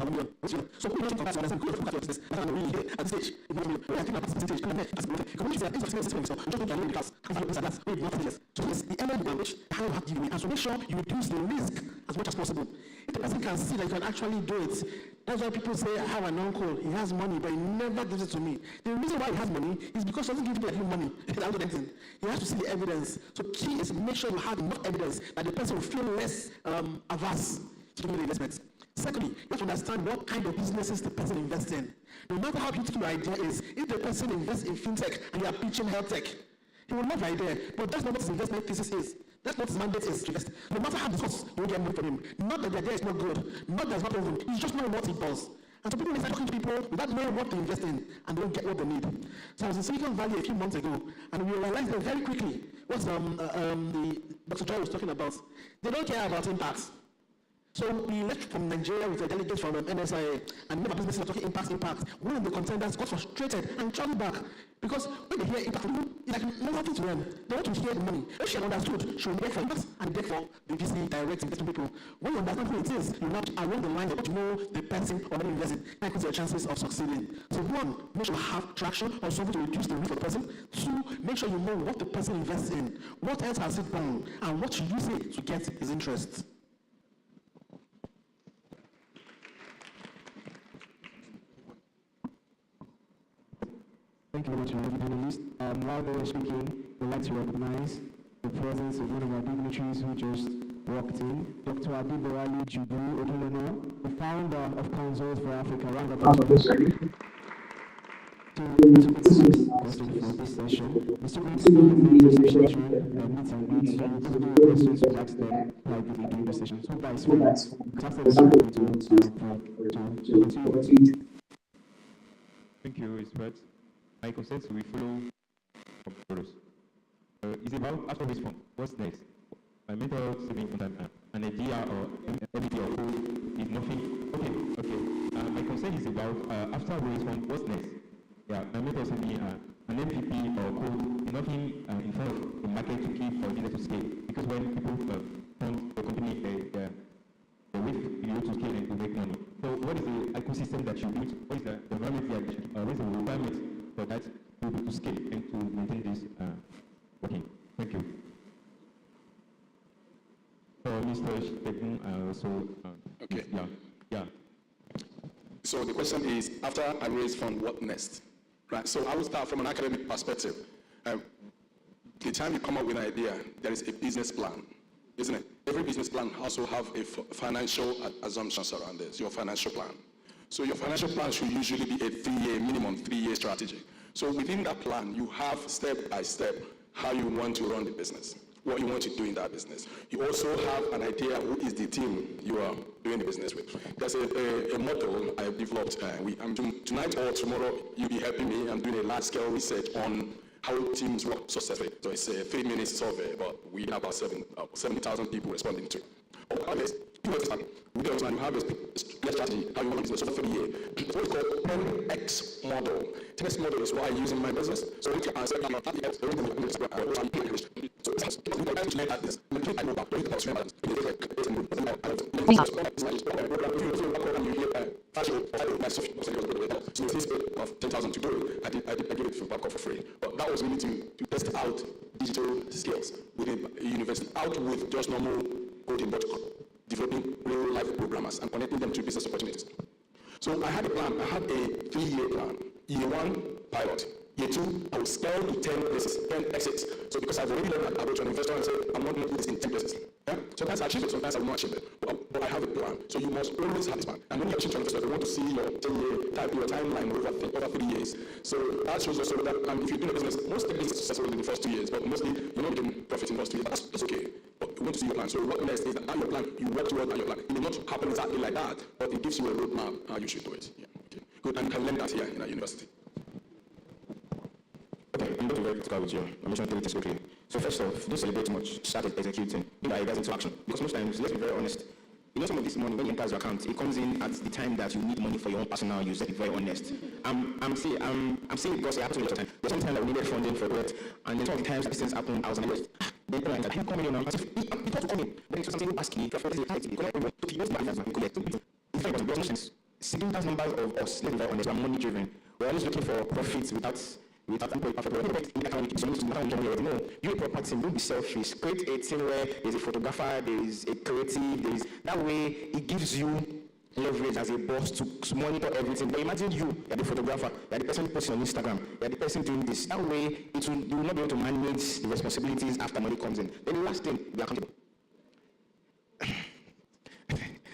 So who knows what that's good for business? That's not really here at this stage. We are thinking about percentage. And then that's good. Community is a system. So just don't get in the class. That's really not this. So it's the earlier you can reach, how you have to give away. And so make sure you reduce the risk as much as possible. If the person can see that you can actually do it, that's why people say, I have an uncle, he has money, but he never gives it to me. The reason why he has money is because he doesn't give people like him money. He has to see the evidence. So key is make sure you have enough evidence that the person will feel less averse to doing the investments. Secondly, you have to understand what kind of businesses the person invests in. No matter how beautiful the idea is, if the person invests in fintech and you are pitching health tech, he will love the idea, but that's not what his investment thesis is. That's what his mandate is to invest. No matter how the cost, you will get money from him. Not that the idea is not good, not that it's not proven. He's just knowing what he does. And so people may start talking to people without knowing what to invest in, and they don't get what they need. So I was in Silicon Valley a few months ago, and we realized that very quickly what the Dr. Joy was talking about. They don't care about impact. So we left from Nigeria with a delegate from NSIA, and never businesses are talking impact. One of the contenders got frustrated and traveled back because when they hear impact, it's like nothing to them. They want to hear the money. If she understood, she will beg for impact and beg for the VC direct investment people. When you understand who it is, you not along the line, you want to know the person already investing. That increases your chances of succeeding. So one, make sure you have traction or something to reduce the risk of the person. Two, make sure you know what the person invests in. What else has it done? And what should you say to get his interest? Thank you very much, panelists. While they were speaking, we'd like to recognize the presence of one of our dignitaries who just walked in, Dr. Adibowale Jubu Odulona, the founder of Councils for Africa. Round of applause for this. Question for this session. The students in the session meet and greet, so we'll do questions to ask them privately during the session. So by students, Thank you, Respect. My consent will follow follows. It's about after this form. What's next? My mental saving an idea or everything or code is nothing. Okay. My concern is about after this form. What's next? Yeah, my mentor said me an MVP or code is nothing in front of the market to keep for business to scale. Because when people fund the company, they wait to scale and to make money. So what is the ecosystem that you build? What is the environment what is the requirement for that to be able to scale and to maintain this working? Thank you. So Mr. Shepardson, also okay. Yeah. So the question is, after I raise fund, what next? Right. So I will start from an academic perspective. The time you come up with an idea, there is a business plan, isn't it? Every business plan also have a financial assumptions around this, your financial plan. So your financial plan should usually be a minimum 3-year strategy. So within that plan, you have step by step how you want to run the business, what you want to do in that business. You also have an idea who is the team you are doing the business with. There's a model I have developed. I'm doing tonight or tomorrow, you'll be helping me. I'm doing a large-scale research on how teams work successfully. So it's a 3-minute survey, but we have about 70,000 people responding to it. You have a strategy, how you want to business for 3 years. It's what we call 10x model. 10x model is what I use in my business. So if you answer, I'm not happy yet. So I'm at this. I go back. So this of 10,000 to do, I gave it to Babcock for free. But that was really to test out digital skills within a university, out with just normal coding, but developing real-life programmers and connecting them to business opportunities. So I had a plan. I had a 3-year plan. Year 1, pilot. Year 2, I will scale to 10 places, 10 exits. So because I've already learned that I go to an investor and say, I'm not going to do this in 10 places. Yeah? Sometimes I achieve it, sometimes I will not achieve it. But but I have a plan. So you must always have this plan. And when you're actually trying to they want to see your 10-year your timeline over 3 years. So that shows also that if you're doing a business, most businesses are successful in the first 2 years, but mostly you're not getting profit in the first 2 years. That's okay. But you want to see your plan. So what next is that your plan, you work towards your plan. It may not happen exactly like that, but it gives you a roadmap how you should do it. Yeah. Okay. Good. And you can learn that here in our university. Okay, I'm going to be very critical with you. I'm just going to tell you this quickly. So first off, don't celebrate too much. Start executing. Bring your ideas into action. Because most times, let's be very honest, you know some of this money, when it enters your account, it comes in at the time that you need money for your own personal use. Let's be very honest. I'm saying it because it happens a lot of time. There's some time that we needed funding for it, and then some of the times that these things happen, I was like, then I'm like, come in now. It's not coming. Then it's something asking you, if you use my hands, collect. It's very important. Significant numbers of us, let's be very honest, we're money driven. We're always looking for profits without you're a proper team, don't be selfish. Create a team where there's a photographer, there's a creative, that way it gives you leverage as a boss to monitor everything. But imagine you're the photographer, you're the person posting on Instagram, you're the person doing this. That way you will not be able to manage the responsibilities after money comes in. Then the last thing, be accountable.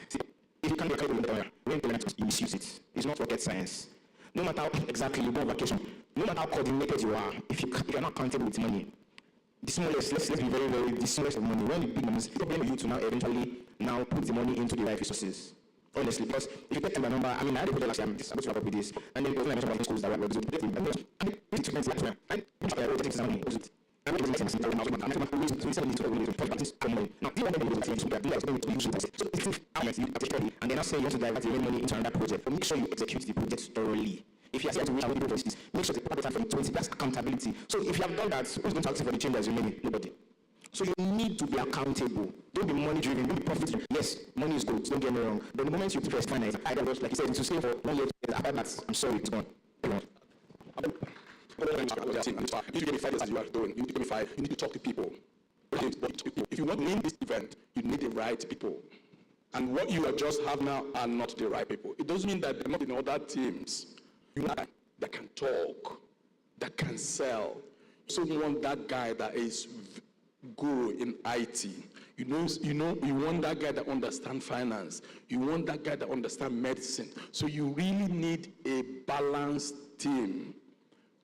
See, if you can't be accountable when you misuse it, it's not rocket science. No matter how exactly you go on vacation, no matter how coordinated you are, if you're not accountable with money, the smallest, let's be very, very, the smallest of money, when the big money is, it's problem for you to now eventually now put the money into the right resources. Honestly, because if you take the number, I mean, I had a project last year, I'm going to wrap up with this, and then I mentioned about schools that were doing it, and it's too many like I take some money, now, do you want them to use it? So it's and then I say you want to divert your money into another project, but make sure you execute the project thoroughly. If you are saying to wait and process, make sure the proper time for you to that's accountability. So if you have done that, who's going to ask you for the change as your money? Nobody. So you need to be accountable. Don't be money driven, don't be profit driven. Yes, money is good, don't get me wrong. But the moment you press finance, either like you said, to stay for 1 year, after that, I'm sorry, it's gone. You need to get 5 years as you are doing. You need to get 5. You need to talk to people. If you want to win this event, you need the right people. And what you just have now are not the right people. It doesn't mean that they're not in other teams. You know that can talk, that can sell. So you want that guy that is guru in IT. You want that guy that understands finance. You want that guy that understands medicine. So you really need a balanced team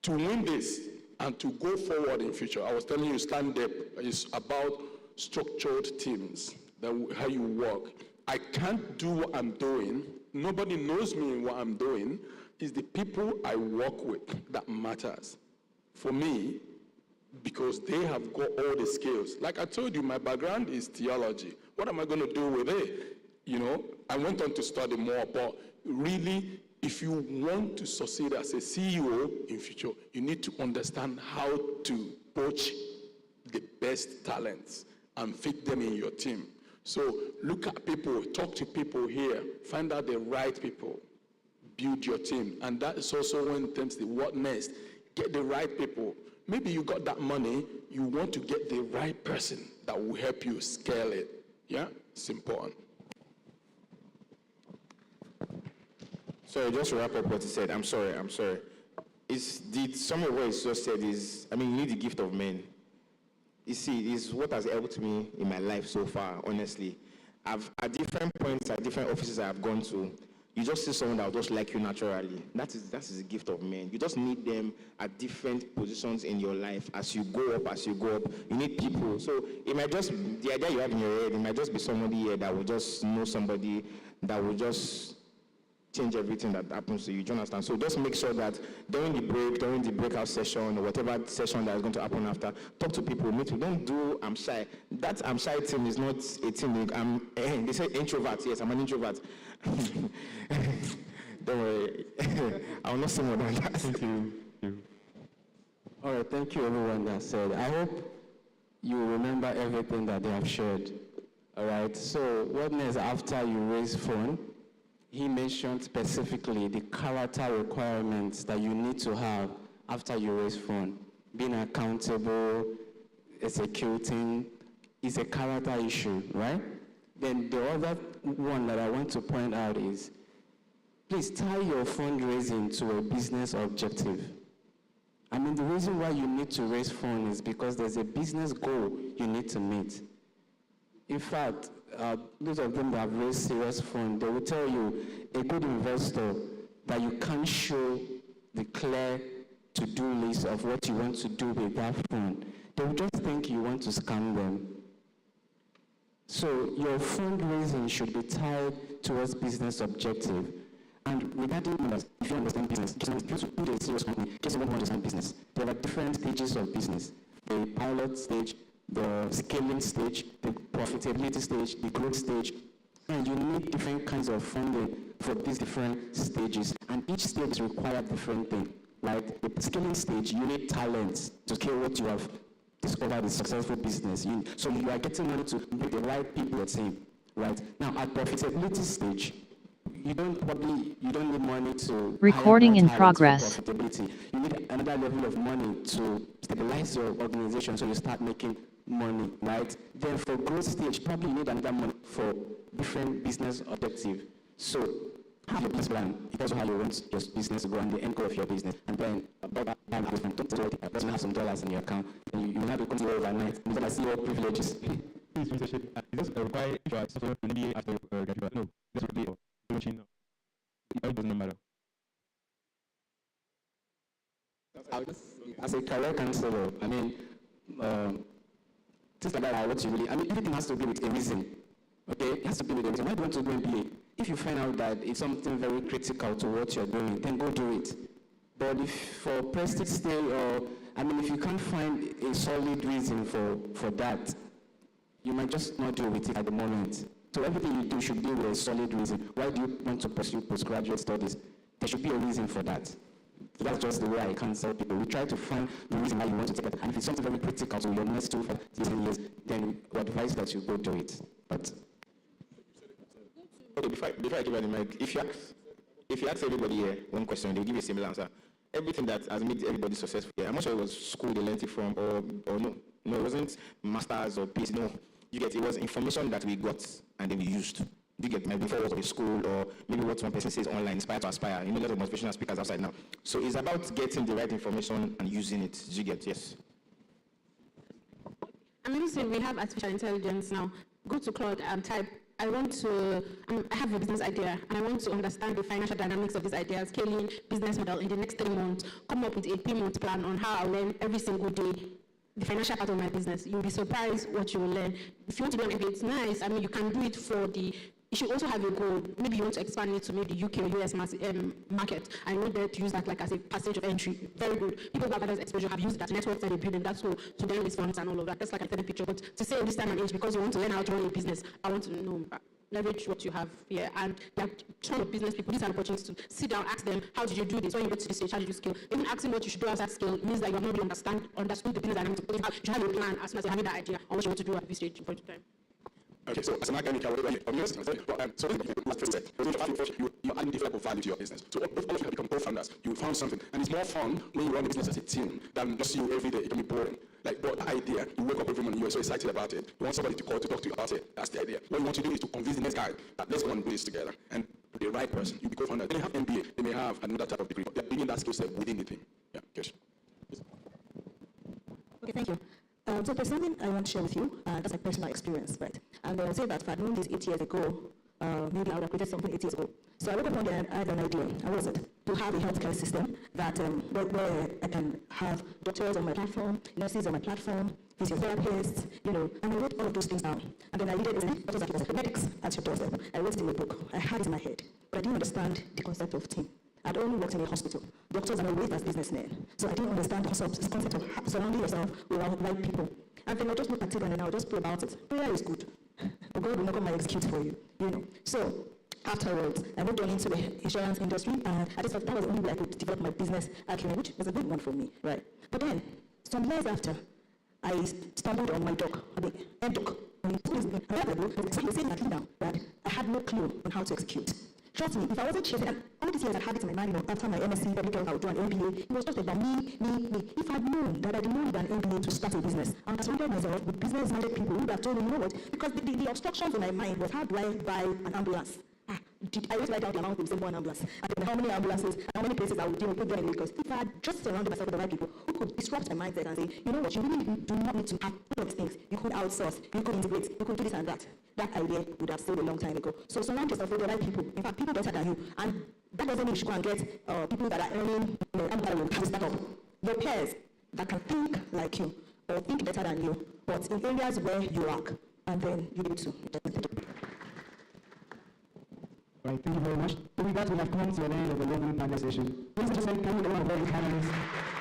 to win this and to go forward in future. I was telling you, stand up is about structured teams, how you work. I can't do what I'm doing. Nobody knows me in what I'm doing. It's the people I work with that matters for me, because they have got all the skills. Like I told you, my background is theology. What am I going to do with it? I went on to study more, but really, if you want to succeed as a CEO in future, you need to understand how to poach the best talents and fit them in your team. So look at people, talk to people here, find out the right people, build your team. And that is also when it comes to what next. Get the right people. Maybe you got that money, you want to get the right person that will help you scale it. Yeah, it's important. So just to wrap up what he said, I'm sorry. Some of what he just said is, you need the gift of men. You see, it's what has helped me in my life so far, honestly. At different points, at different offices I've gone to, you just see someone that will just like you naturally. That is the gift of men. You just need them at different positions in your life. As you go up, you need people. So it might just, the idea you have in your head, it might just be somebody here that will just know somebody that will just change everything that happens to you. Do you understand? So just make sure that during the breakout session, or whatever session that is going to happen after, talk to people, meet people. Don't do I'm shy. That I'm shy team is not a team. They say introvert. Yes, I'm an introvert. Don't worry. I will not say more than that. Thank you. All right, thank you everyone that said. I hope you remember everything that they have shared. All right, so what next after you raise phone? He mentioned specifically the character requirements that you need to have after you raise fund. Being accountable, executing, is a character issue, right? Then the other one that I want to point out is, please tie your fundraising to a business objective. The reason why you need to raise funds is because there's a business goal you need to meet. In fact, those of them that have raised serious funds, they will tell you, a good investor, that you can't show the clear to-do list of what you want to do with that fund. They will just think you want to scam them. So your fundraising should be tied towards business objective. And regarding business, if you understand business, if you build a serious company, just you want to understand business. There are different stages of business. The pilot stage, the scaling stage, the profitability stage, the growth stage. And you need different kinds of funding for these different stages. And each stage requires different things. Like the scaling stage, you need talent to scale what you have discovered is successful business. So you are getting money to make the right people your team, right? Now at profitability stage, you don't need money to recording in hire progress. Profitability. You need another level of money to stabilize your organization so you start making money, right? Then for growth stage, probably you need another money for different business objectives. So have your business plan. It's also how you want your business to go and the end goal of your business. And then about that time, you doesn't have some dollars in your account, and you will not be continuing overnight. You don't see your privileges. Please, Mr. Sheikh, does this require if you are software to MBA after graduate? No, this would be launching. It doesn't matter. As a career counselor, I mean, things like that are what you really, I mean, everything has to be with a reason. Okay, it has to be with a reason. Why do you want to do MBA? If you find out that it's something very critical to what you're doing, then go do it. But if for prestige stay, or, I mean, if you can't find a solid reason for that, you might just not deal with it at the moment. So everything you do should be with a solid reason. Why do you want to pursue postgraduate studies? There should be a reason for that. That's just the way I counsel people. We try to find the reason why you want to take it. And if it's something very critical to your next 2 for 10 years, then we advise that you go do it. But okay, before I give you the mic, if you ask everybody here one question, they'll give you a similar answer. Everything that has made everybody successful here, I'm not sure it was school they learned it from, or no. No, it wasn't masters or PhD. No, you get, it was information that we got and then we used. You get, maybe before it was a school, or maybe what one person says online, inspire to aspire. You know, a lot of motivational speakers outside now. So it's about getting the right information and using it. You get, yes. I'm going to say we have artificial intelligence now. Go to Claude and type, I have a business idea, and I want to understand the financial dynamics of this idea, scaling business model in the next 3 months, come up with a 3-month plan on how I'll learn every single day the financial part of my business. You'll be surprised what you will learn. If you want to do an MBA, it's nice. I mean, you can do it for the, you should also have a goal. Maybe you want to expand it to maybe the UK or US market. I know that to use that like as a passage of entry. Very good. People who have that exposure have used that networks that they build, and that's so to then raise funds and all of that. That's like a 30 picture. But to say this time and age, because you want to learn how to run a business, I want to know, leverage what you have here. And there are ton of business people, these are opportunities to sit down, ask them, how did you do this? When you go to this stage, how did you scale? Even asking what you should do outside scale means that you have not really understood the business dynamics. You should have a plan as soon as you have that idea on what you want to do at this stage point in time. Okay, so as an academic, you add different value to your business. So all of you become co-founders. You found something, and it's more fun when you run the business as a team than just you every day. It can be boring. Like, but the idea, you wake up every morning, you're so excited about it. You want somebody to call to talk to you about it. That's the idea. What you want to do is to convince the next guy that let's go and do this together. And the right person, you be co-founder. They may have MBA, they may have another type of degree, but they're bringing that skill set within the team. Yeah, yes. Okay, thank you. So there's something I want to share with you. That's my personal experience, right? And I'll say that if I'd known this 8 years ago, maybe I would have created something 8 years ago. So I woke up one day and I had an idea. And what was it? To have a healthcare system that where I can have doctors on my platform, nurses on my platform, physiotherapists, you know, and I wrote all of those things down. And then I needed medics at your doorstep. I wrote it in a book. I had it in my head, but I didn't understand the concept of team. I'd only worked in a hospital. Doctors are not raised as businessmen. So I didn't understand the concept of surrounding yourself with right people. And then I'll just look at it and then I'll just pray about it. Prayer is good, but God will not come and execute for you, you know. So afterwards, I moved on into the insurance industry, and I just thought that was the only way I could develop my business acumen, which was a good one for me, right? But then, some years after, I stumbled on my doc, doc. And I read the book, and he said exactly now that I had no clue on how to execute. Trust me, if I wasn't chasing, and all these years I had it in my mind, you know, after my MSc, public health, I would do an MBA. It was just about me. If I'd known that I didn't need an MBA to start a business, I would have surrounded myself with business-minded people who would have told me, you know what, because the obstructions in my mind was, how do I buy an ambulance? I always write down the amount we send one ambulance, and then how many ambulances, and how many places I would deal with, put them in Lagos. If I had just surrounded myself with the right people who could disrupt my mindset and say, you know what, you really do not need to have all of these things. You could outsource, you could integrate, you could do this and that. That idea would have stayed a long time ago. So surround yourself with the right people. In fact, people better than you. And that doesn't mean you should go and get people that are earning, have a startup. Your peers that can think like you or think better than you, but in areas where you lack, and then you'll be able to. Right, thank you very much. So with that, we have come to an end of the lovely panel session. Ladies and gentlemen, can we get one of the panelists?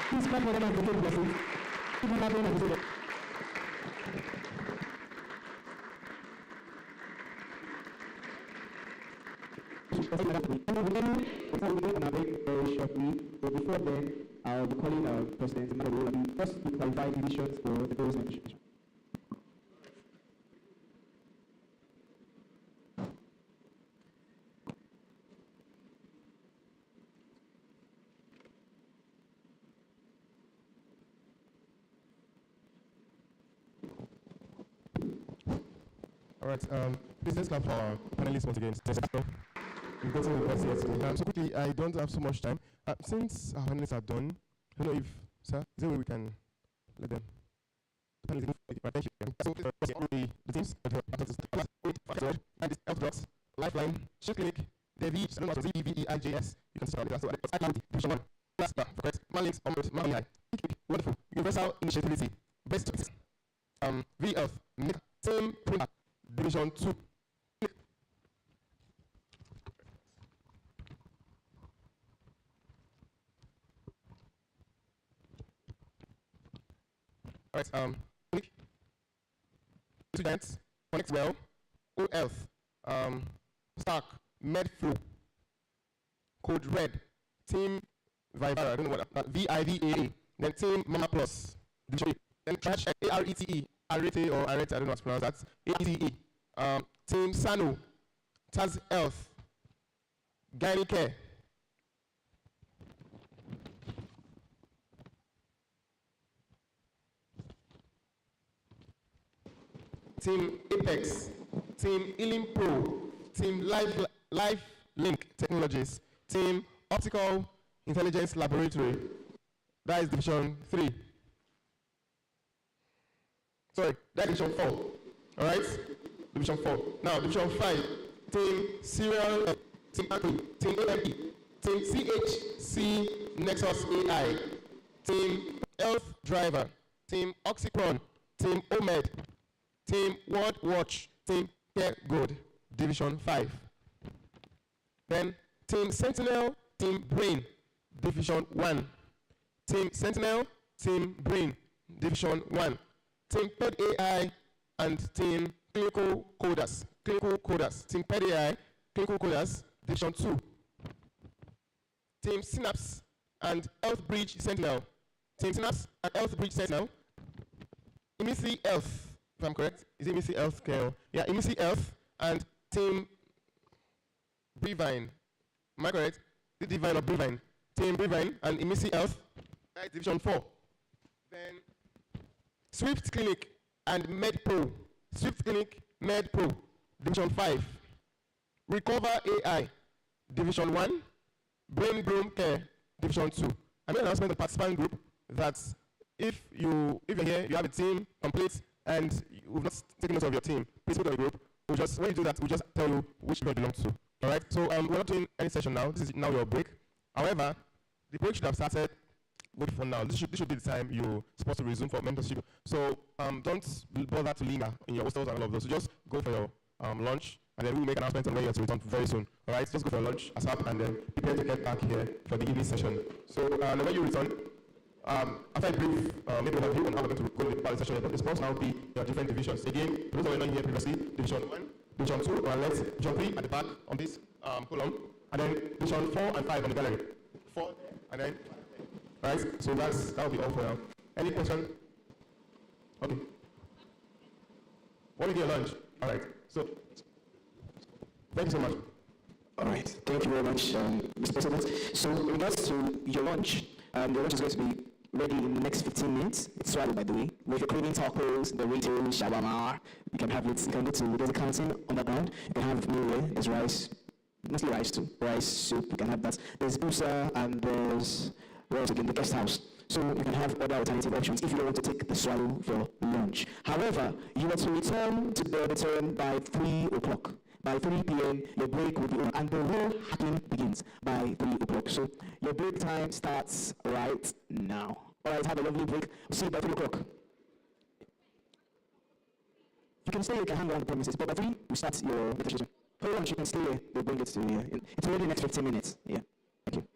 Please clap for them and begin with it. People have been a visit. Before we go on a break very shortly, but before then, I'll be calling President Emmanuel just to clarify the visions for the goals and vision. All right, please let's clap for our panelists once again. We've gotten the best yet. So quickly, I don't have so much time. Since our panelists are done, I don't know if, sir, is there a way we can let them? Thank you. So the teams, and this health drugs, Lifeline, Shift Clinic, Devi, I don't know what ZEVEIJS. You can see on the Division 1, Master, correct, Mallinks, Mali, wonderful, Universal Initiativity, Best, V-Earth, Same Printer, Division 2. All right, students, Connect Well, O Health, Stark, MedFlow, Code Red, Team Vivara, I don't know what, VIVA, then Team Mama Plus, Division 8, then Trash, ARETE, Arete or Arete, I don't know how to pronounce that, ATE, Team Sano, Taz Health, Gynae Care, Team Apex, Team Healing Pro, Team Life Link Technologies, Team Optical Intelligence Laboratory. That is Division 3. Sorry, that is Division 4. All right? Division 4. Now, Division 5, Team Serial, Team Acme, Team AME, Team CHC Nexus AI, Team Health Driver, Team Oxycron, Team OMED, Team World Watch, Team Care Good, Division 5. Then Team Sentinel, Team Brain, Division 1. Team Sentinel, Team Brain, Division 1. Team Ped AI and Team Clinical Coders, Team Ped AI, Clinical Coders, Division 2. Team Synapse and Health Bridge Sentinel, Team Synapse and Health Bridge Sentinel. Imisi Health, if I'm correct, is it Imisi Health Care? Yeah, Imisi Health and Team Brevine. Am I correct? The Divine or Brevine? Team Brevine and Imisi Health, that's Division 4. Then Swift Clinic and MedPro. Swift Clinic, MedPro, Division 5. Recover AI, Division 1. Brain Bloom Care, Division 2. I made an announcement to the participant group that if you're here, you have a team complete, and we've not taken note of your team, please put on the group. When you do that, we'll just tell you which group you belong to. All right? So we're not doing any session now. This is now your break. However, the break should have started way before now. This should be the time you're supposed to resume for mentorship. So don't bother to linger in your hostels and all of those. So just go for your lunch, and then we'll make an announcement on when you have to return very soon. All right? Just go for your lunch, ASAP, and then prepare to get back here for the evening session. So when you return, after a brief maybe overview on how we're going to go to the pilot session, the response now will be your different divisions. Again, for those who are not here previously, Division 1, Division 2 on left, Division 3 at the back on this column, and then Division 4 and 5 on the gallery. 4 and then, right? So that will be all for now. Any question? Okay. What is your lunch? All right. So, thank you so much. All right. Thank you very much, Mr. President. So, in regards to your lunch, your lunch is going to be ready in the next 15 minutes. It's Swallow, by the way. With your craving tacos, the retail, shawarma, you can have it. You can go to, there's a canteen underground. You can have meal there. There's rice, mostly rice too. Rice, soup, you can have that. There's busa and there's, what else again, the guest house. So you can have other alternative options if you don't want to take the swallow for lunch. However, you are to return to the auditorium by 3 o'clock. By 3 p.m., your break will be on, and the real hacking begins by 3 o'clock. So your break time starts right now. All right, have a lovely break. See you by 3 o'clock. You can stay, you can hang around the premises, but by 3, we start your meditation. For lunch, you can stay here. They'll bring it to you. It's already the next 15 minutes. Yeah. Thank you.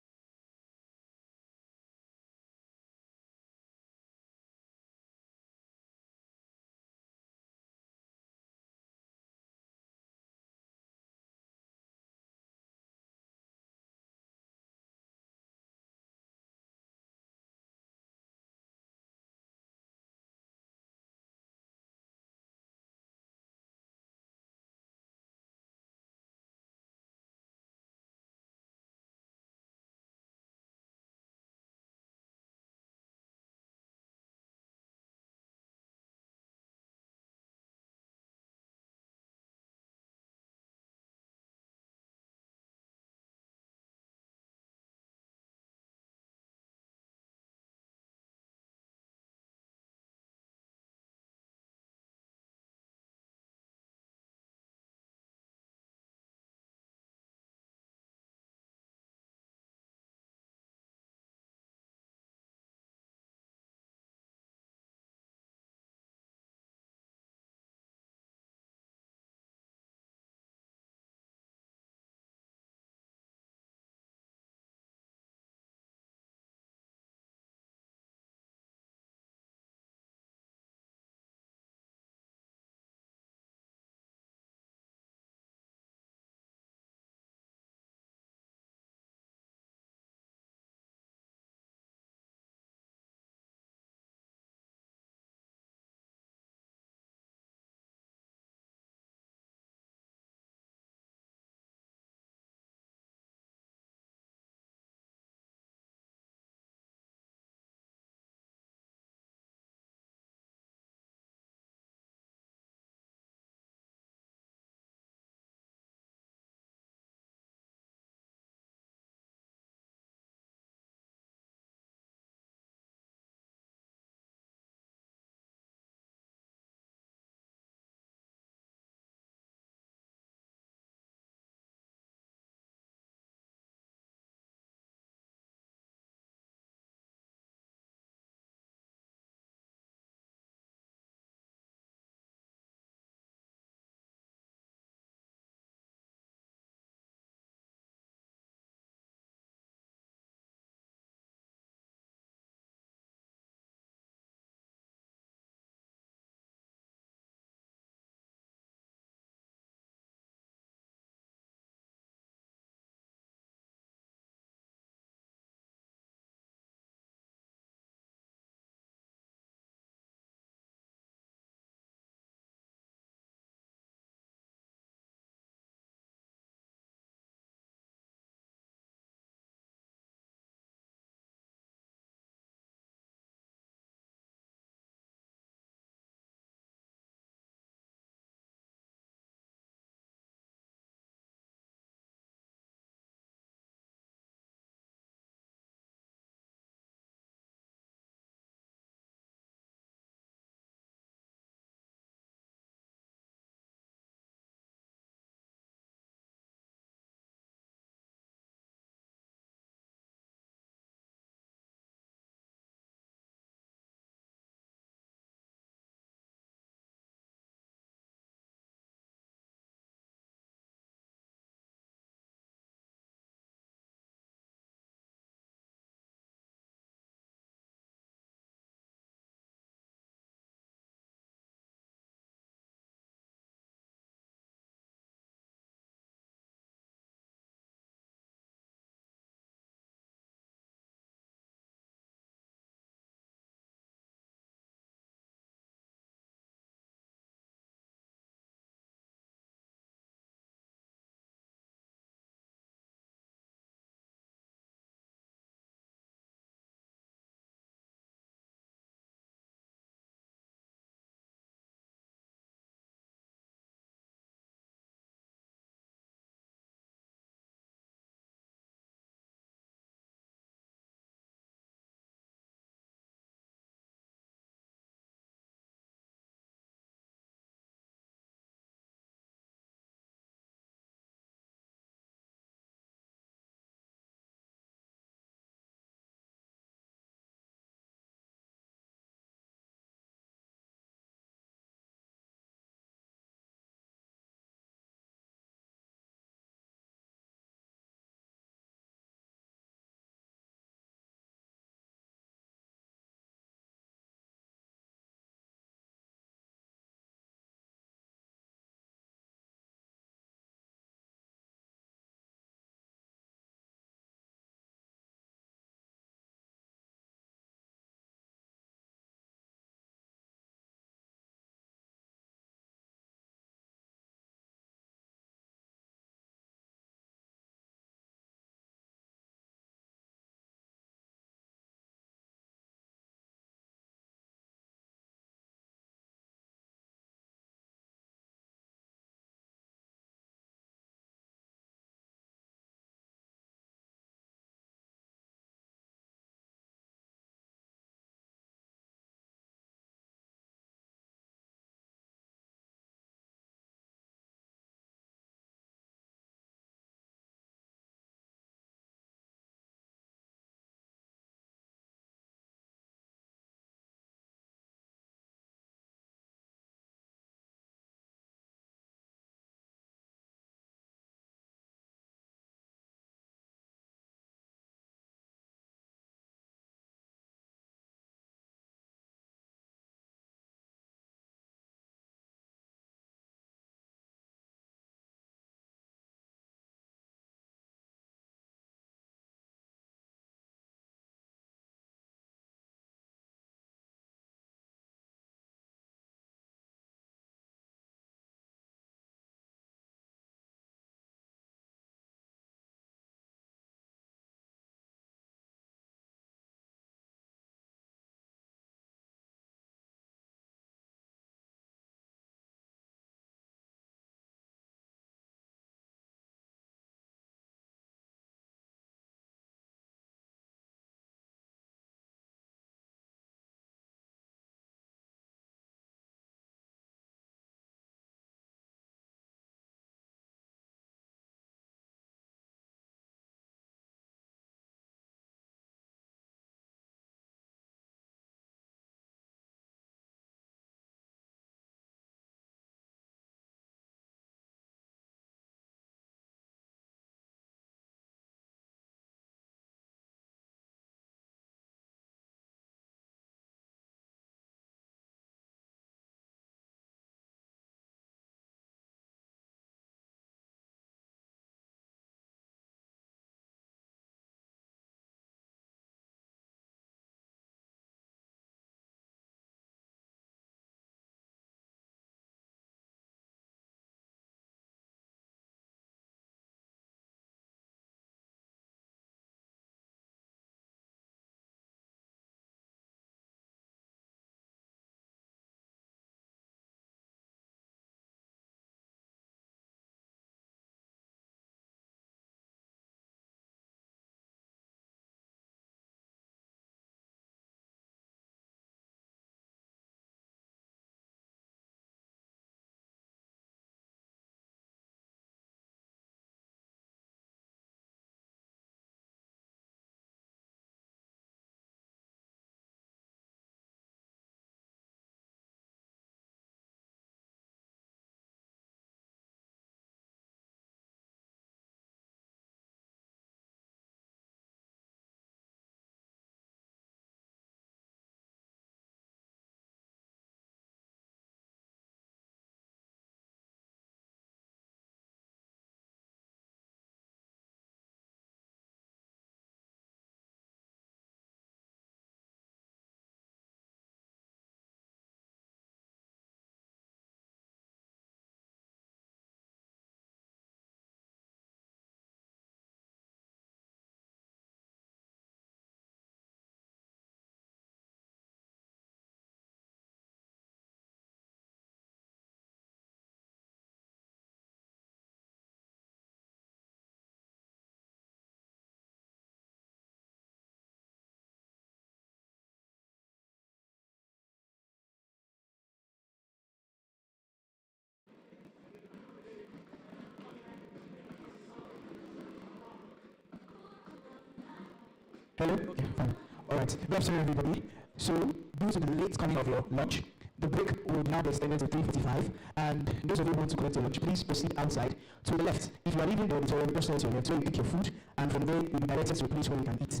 Hello? Okay, fine. All right. Good afternoon, everybody. So, due to the late coming of your lunch, the break will now be extended to 3:55. And those of you who want to collect your lunch, please proceed outside to the left. If you are leaving the auditorium, just to your left, where you pick your food, and from there, you'll be directed to a place where you can eat.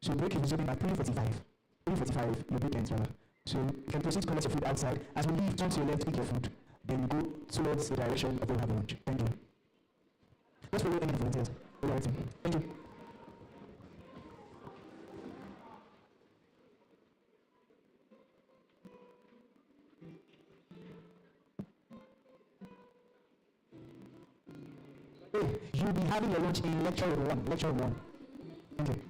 So, break is resuming at 3:45. 3:45, your break ends, rather. So, you can proceed to collect your food outside. As we leave, turn to your left, pick your food. Then you go towards the direction of where you have your lunch. Thank you. Just follow any of the volunteers. All right. Thank you. You'll be having your lunch in lecture room 1. Lecture room 1. Thank you.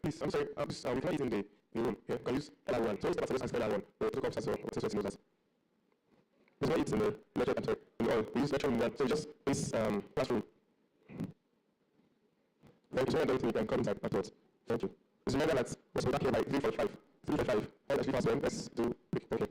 Please, I'm sorry, we cannot eat in the room. Yeah, can use that one. So step aside that one. Or take off or take notes. There's no eat in the lecture, I'm sorry. In the hall. We use lecture room 1. So just this classroom. Thank you. So anything you can come inside afterwards. Thank you. Just remember that we're back here by 3:45. 3:45. All actually fast one. Let's do quick. Thank you.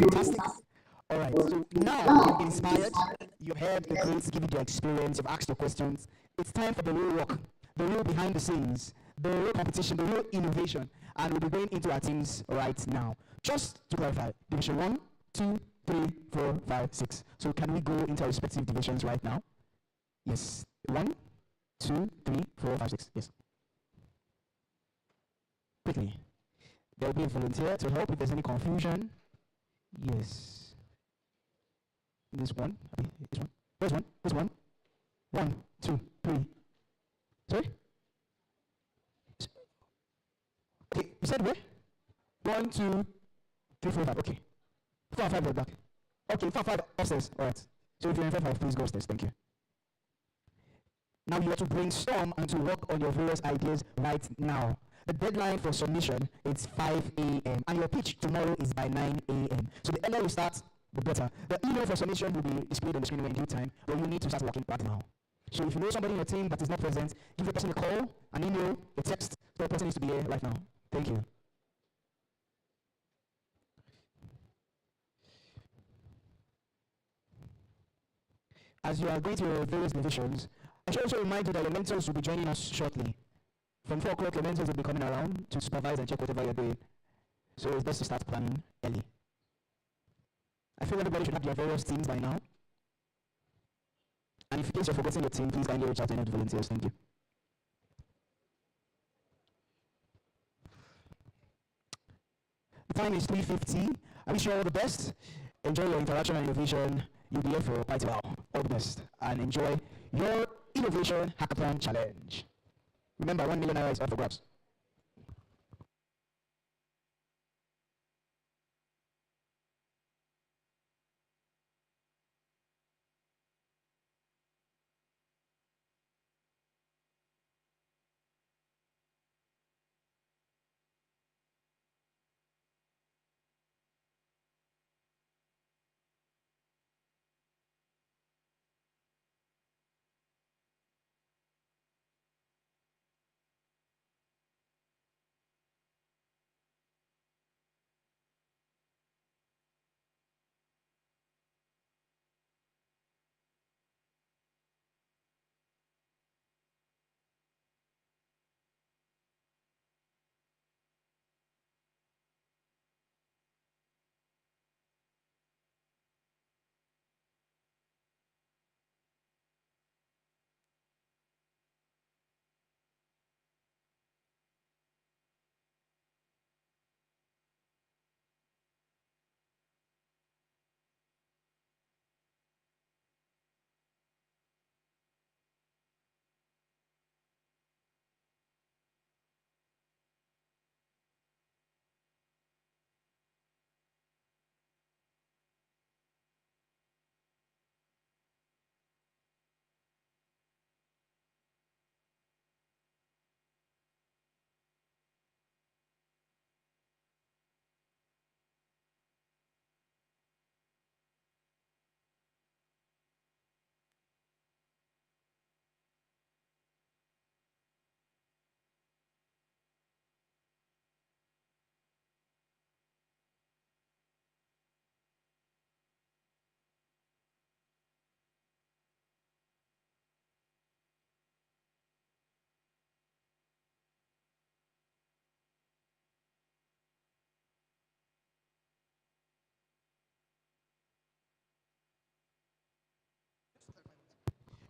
Fantastic. All right, so now you've been inspired, you've heard the greats give you their experience, you've asked your questions. It's time for the real work, the real behind the scenes, the real competition, the real innovation, and we'll be going into our teams right now. Just to clarify, division 1, 2, 3, 4, 5, 6. So can we go into our respective divisions right now? Yes. 1, 2, 3, 4, 5, 6. Yes. Quickly. There will be a volunteer to help if there's any confusion. Yes. This one. This one. There's one. This one. 1, 2, 3. Sorry? Okay, you said where? 1, 2, 3, 4, 5. Okay. 4 and 5 are back. Okay, 4 and 5 upstairs. Alright. So if you're in 4 5, please go upstairs. Thank you. Now you have to brainstorm and to work on your various ideas right now. The deadline for submission is 5 a.m. and your pitch tomorrow is by 9 a.m. So the earlier you start, the better. The email for submission will be displayed on the screen in due time, but you need to start working right now. So if you know somebody in your team that is not present, give the person a call, an email, a text. The person needs to be here right now. Thank you. As you are going to your various divisions, I should also remind you that your mentors will be joining us shortly. From 4 o'clock, your mentors will be coming around to supervise and check whatever you're doing. So it's best to start planning early. I feel everybody should have their various teams by now. And if in case you're forgetting your team, please kindly reach out to any of the volunteers. Thank you. The time is 3:50. I wish you all the best. Enjoy your interaction and innovation. You'll be here for quite a while. All the best. And enjoy your Innovation Hackathon Challenge. Remember, 1 million naira is up for grabs.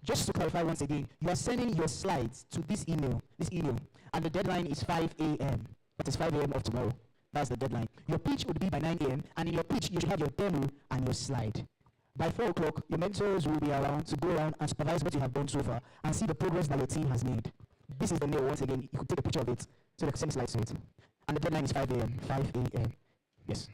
Just to clarify once again, you are sending your slides to this email, and the deadline is 5 a.m. That is 5 a.m. of tomorrow. That's the deadline. Your pitch would be by 9 a.m., and in your pitch, you should have your demo and your slide. By 4 o'clock, your mentors will be around to go around and supervise what you have done so far and see the progress that your team has made. This is the mail once again. You could take a picture of it, so they can send slides to it. And the deadline is 5 a.m. 5 a.m. Yes.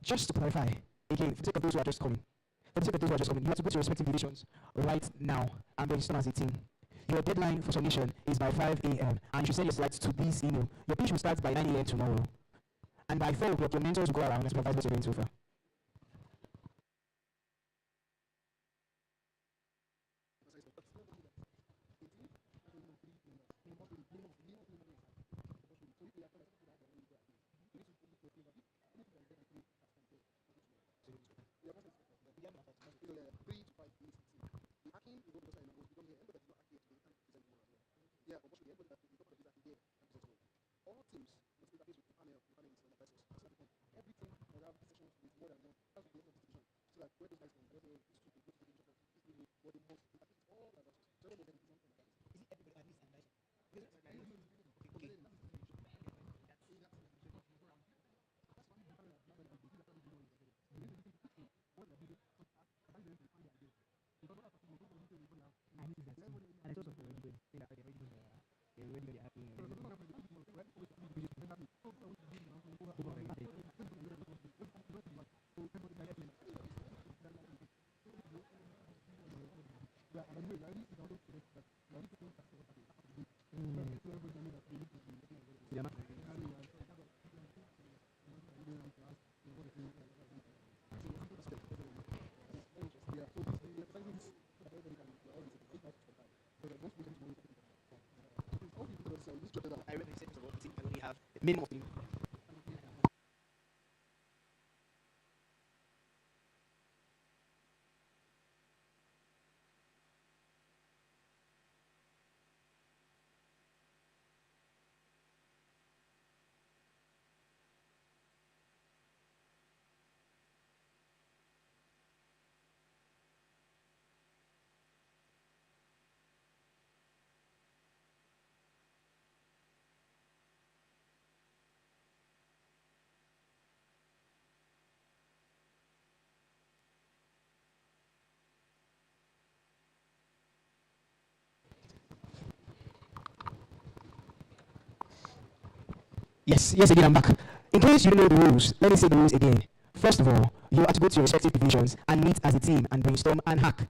Just to clarify, again, for the sake of those who are just coming, you have to put your respective divisions right now and register as a team. Your deadline for submission is by 5 a.m. and you should send your slides to this email. Your pitch will start by 9 a.m. tomorrow. And by 4 o'clock, your mentors will go around and supervise what you're doing so far. Minimum of 3. Yes, again, I'm back. In case you know the rules, let me say the rules again. First of all, you have to go to your respective divisions and meet as a team and brainstorm and hack.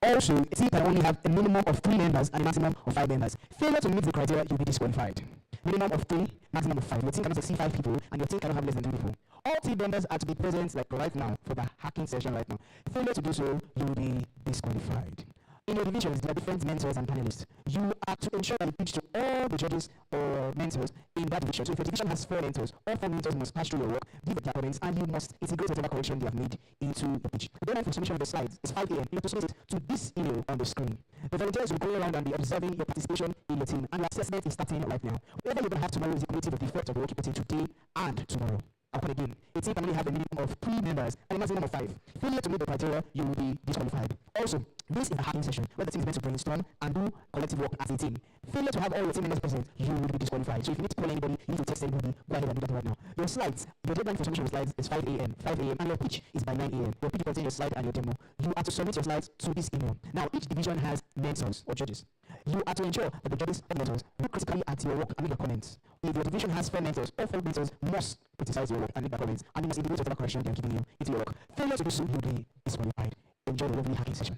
Also, a team can only have a minimum of 3 members and a maximum of 5 members. Failure to meet the criteria, you'll be disqualified. Minimum of 3, maximum of 5. Your team cannot exceed 5 people, and your team cannot have less than 2 people. All team members are to be present, like right now, for the hacking session right now. Failure to do so, you will be disqualified. In your divisions, there are different mentors and panelists. You are to ensure that you pitch to all the judges or mentors in that division. So if your division has 4 mentors, all 4 mentors must pass through your work, give their comments, and you must integrate whatever correction they have made into the pitch. The deadline for submission of the slides is 5 a.m. You have to submit it to this email on the screen. The volunteers will go around and be observing your participation in the team, and your assessment is starting right now. Whatever you're going to have tomorrow is the cumulative of the effect of the work you put in today and tomorrow. Upon again, a team can only have a minimum of 3 members and a maximum of 5. Failure to meet the criteria, you will be disqualified. Also, this is a hacking session where the team is meant to brainstorm and do collective work as a team. Failure to have all your team members present, you will be disqualified. So if you need to call anybody, you need to text anybody, go ahead and do that right now. Your slides, your deadline for submission of slides is 5 a.m., and your pitch is by 9 a.m. Your pitch contains your slide and your demo. You are to submit your slides to this email. Now, each division has mentors or judges. You are to ensure that the judges and mentors look critically at your work and make your comments. If your division has 4 mentors, all 4 mentors must criticize your work and make their comments, and you must integrate whatever correction they are giving you into your work. Failure to do so, you will be disqualified. Enjoy the lovely hacking session.